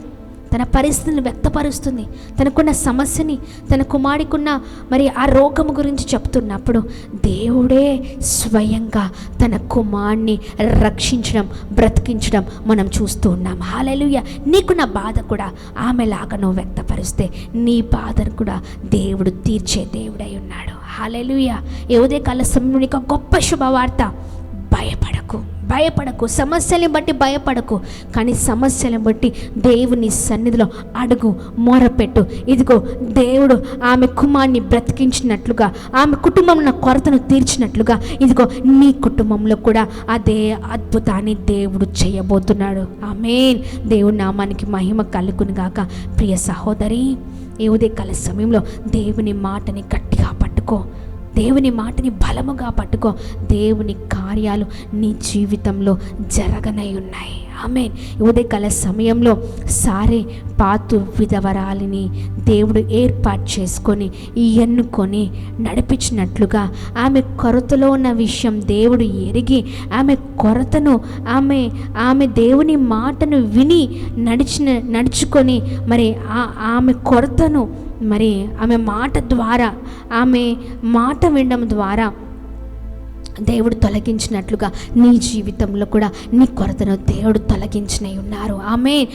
తన పరిస్థితిని వ్యక్తపరుస్తుంది. తనకున్న సమస్యని, తన కుమారుడికున్న మరి ఆ రోగము గురించి చెప్తున్నప్పుడు దేవుడే స్వయంగా తన కుమారుని రక్షించడం, బ్రతికించడం మనం చూస్తూ ఉన్నాం. హల్లెలూయా. నీకున్న బాధ కూడా ఆమెలాగా నువ్వు వ్యక్తపరిస్తే నీ బాధను కూడా దేవుడు తీర్చే దేవుడై ఉన్నాడు. హల్లెలూయా. ఈ ఉదయకాల సమయంలో నీకు గొప్ప శుభవార్త. భయపడకు. సమస్యలను బట్టి భయపడకు, కానీ సమస్యలను బట్టి దేవుని సన్నిధిలో అడుగు, మొరపెట్టు. ఇదిగో దేవుడు ఆమె కుమారుని బ్రతికించినట్లుగా, ఆమె కుటుంబంలో కొరతను తీర్చినట్లుగా, ఇదిగో నీ కుటుంబంలో కూడా అదే అద్భుతాన్ని దేవుడు చేయబోతున్నాడు. ఆమేన్. దేవుని నామానికి మహిమ కలుగును గాక. ప్రియ సహోదరి, ఈ ఉదయకాల సమయంలో దేవుని మాటని గట్టిగా పట్టుకో, దేవుని మాటని బలముగా పట్టుకో. దేవుని కార్యాలు నీ జీవితంలో జరగనై ఉన్నాయి. ఆమేన్. ఉదయకాల సమయంలో సారే పాతు విధవరాలిని దేవుడు ఏర్పాటు చేసుకొని ఎన్నుకొని నడిపించినట్లుగా, ఆమె కొరతలో ఉన్న విషయం దేవుడు ఎరిగి ఆమె కొరతను ఆమె దేవుని మాటను విని నడుచుకొని మరి ఆమె కొరతను మరి ఆమె మాట ద్వారా, ఆమె మాట వినడం ద్వారా దేవుడు తొలగించినట్లుగా నీ జీవితంలో కూడా నీ కొరతను దేవుడు తొలగించినై ఉన్నారు. ఆమేన్.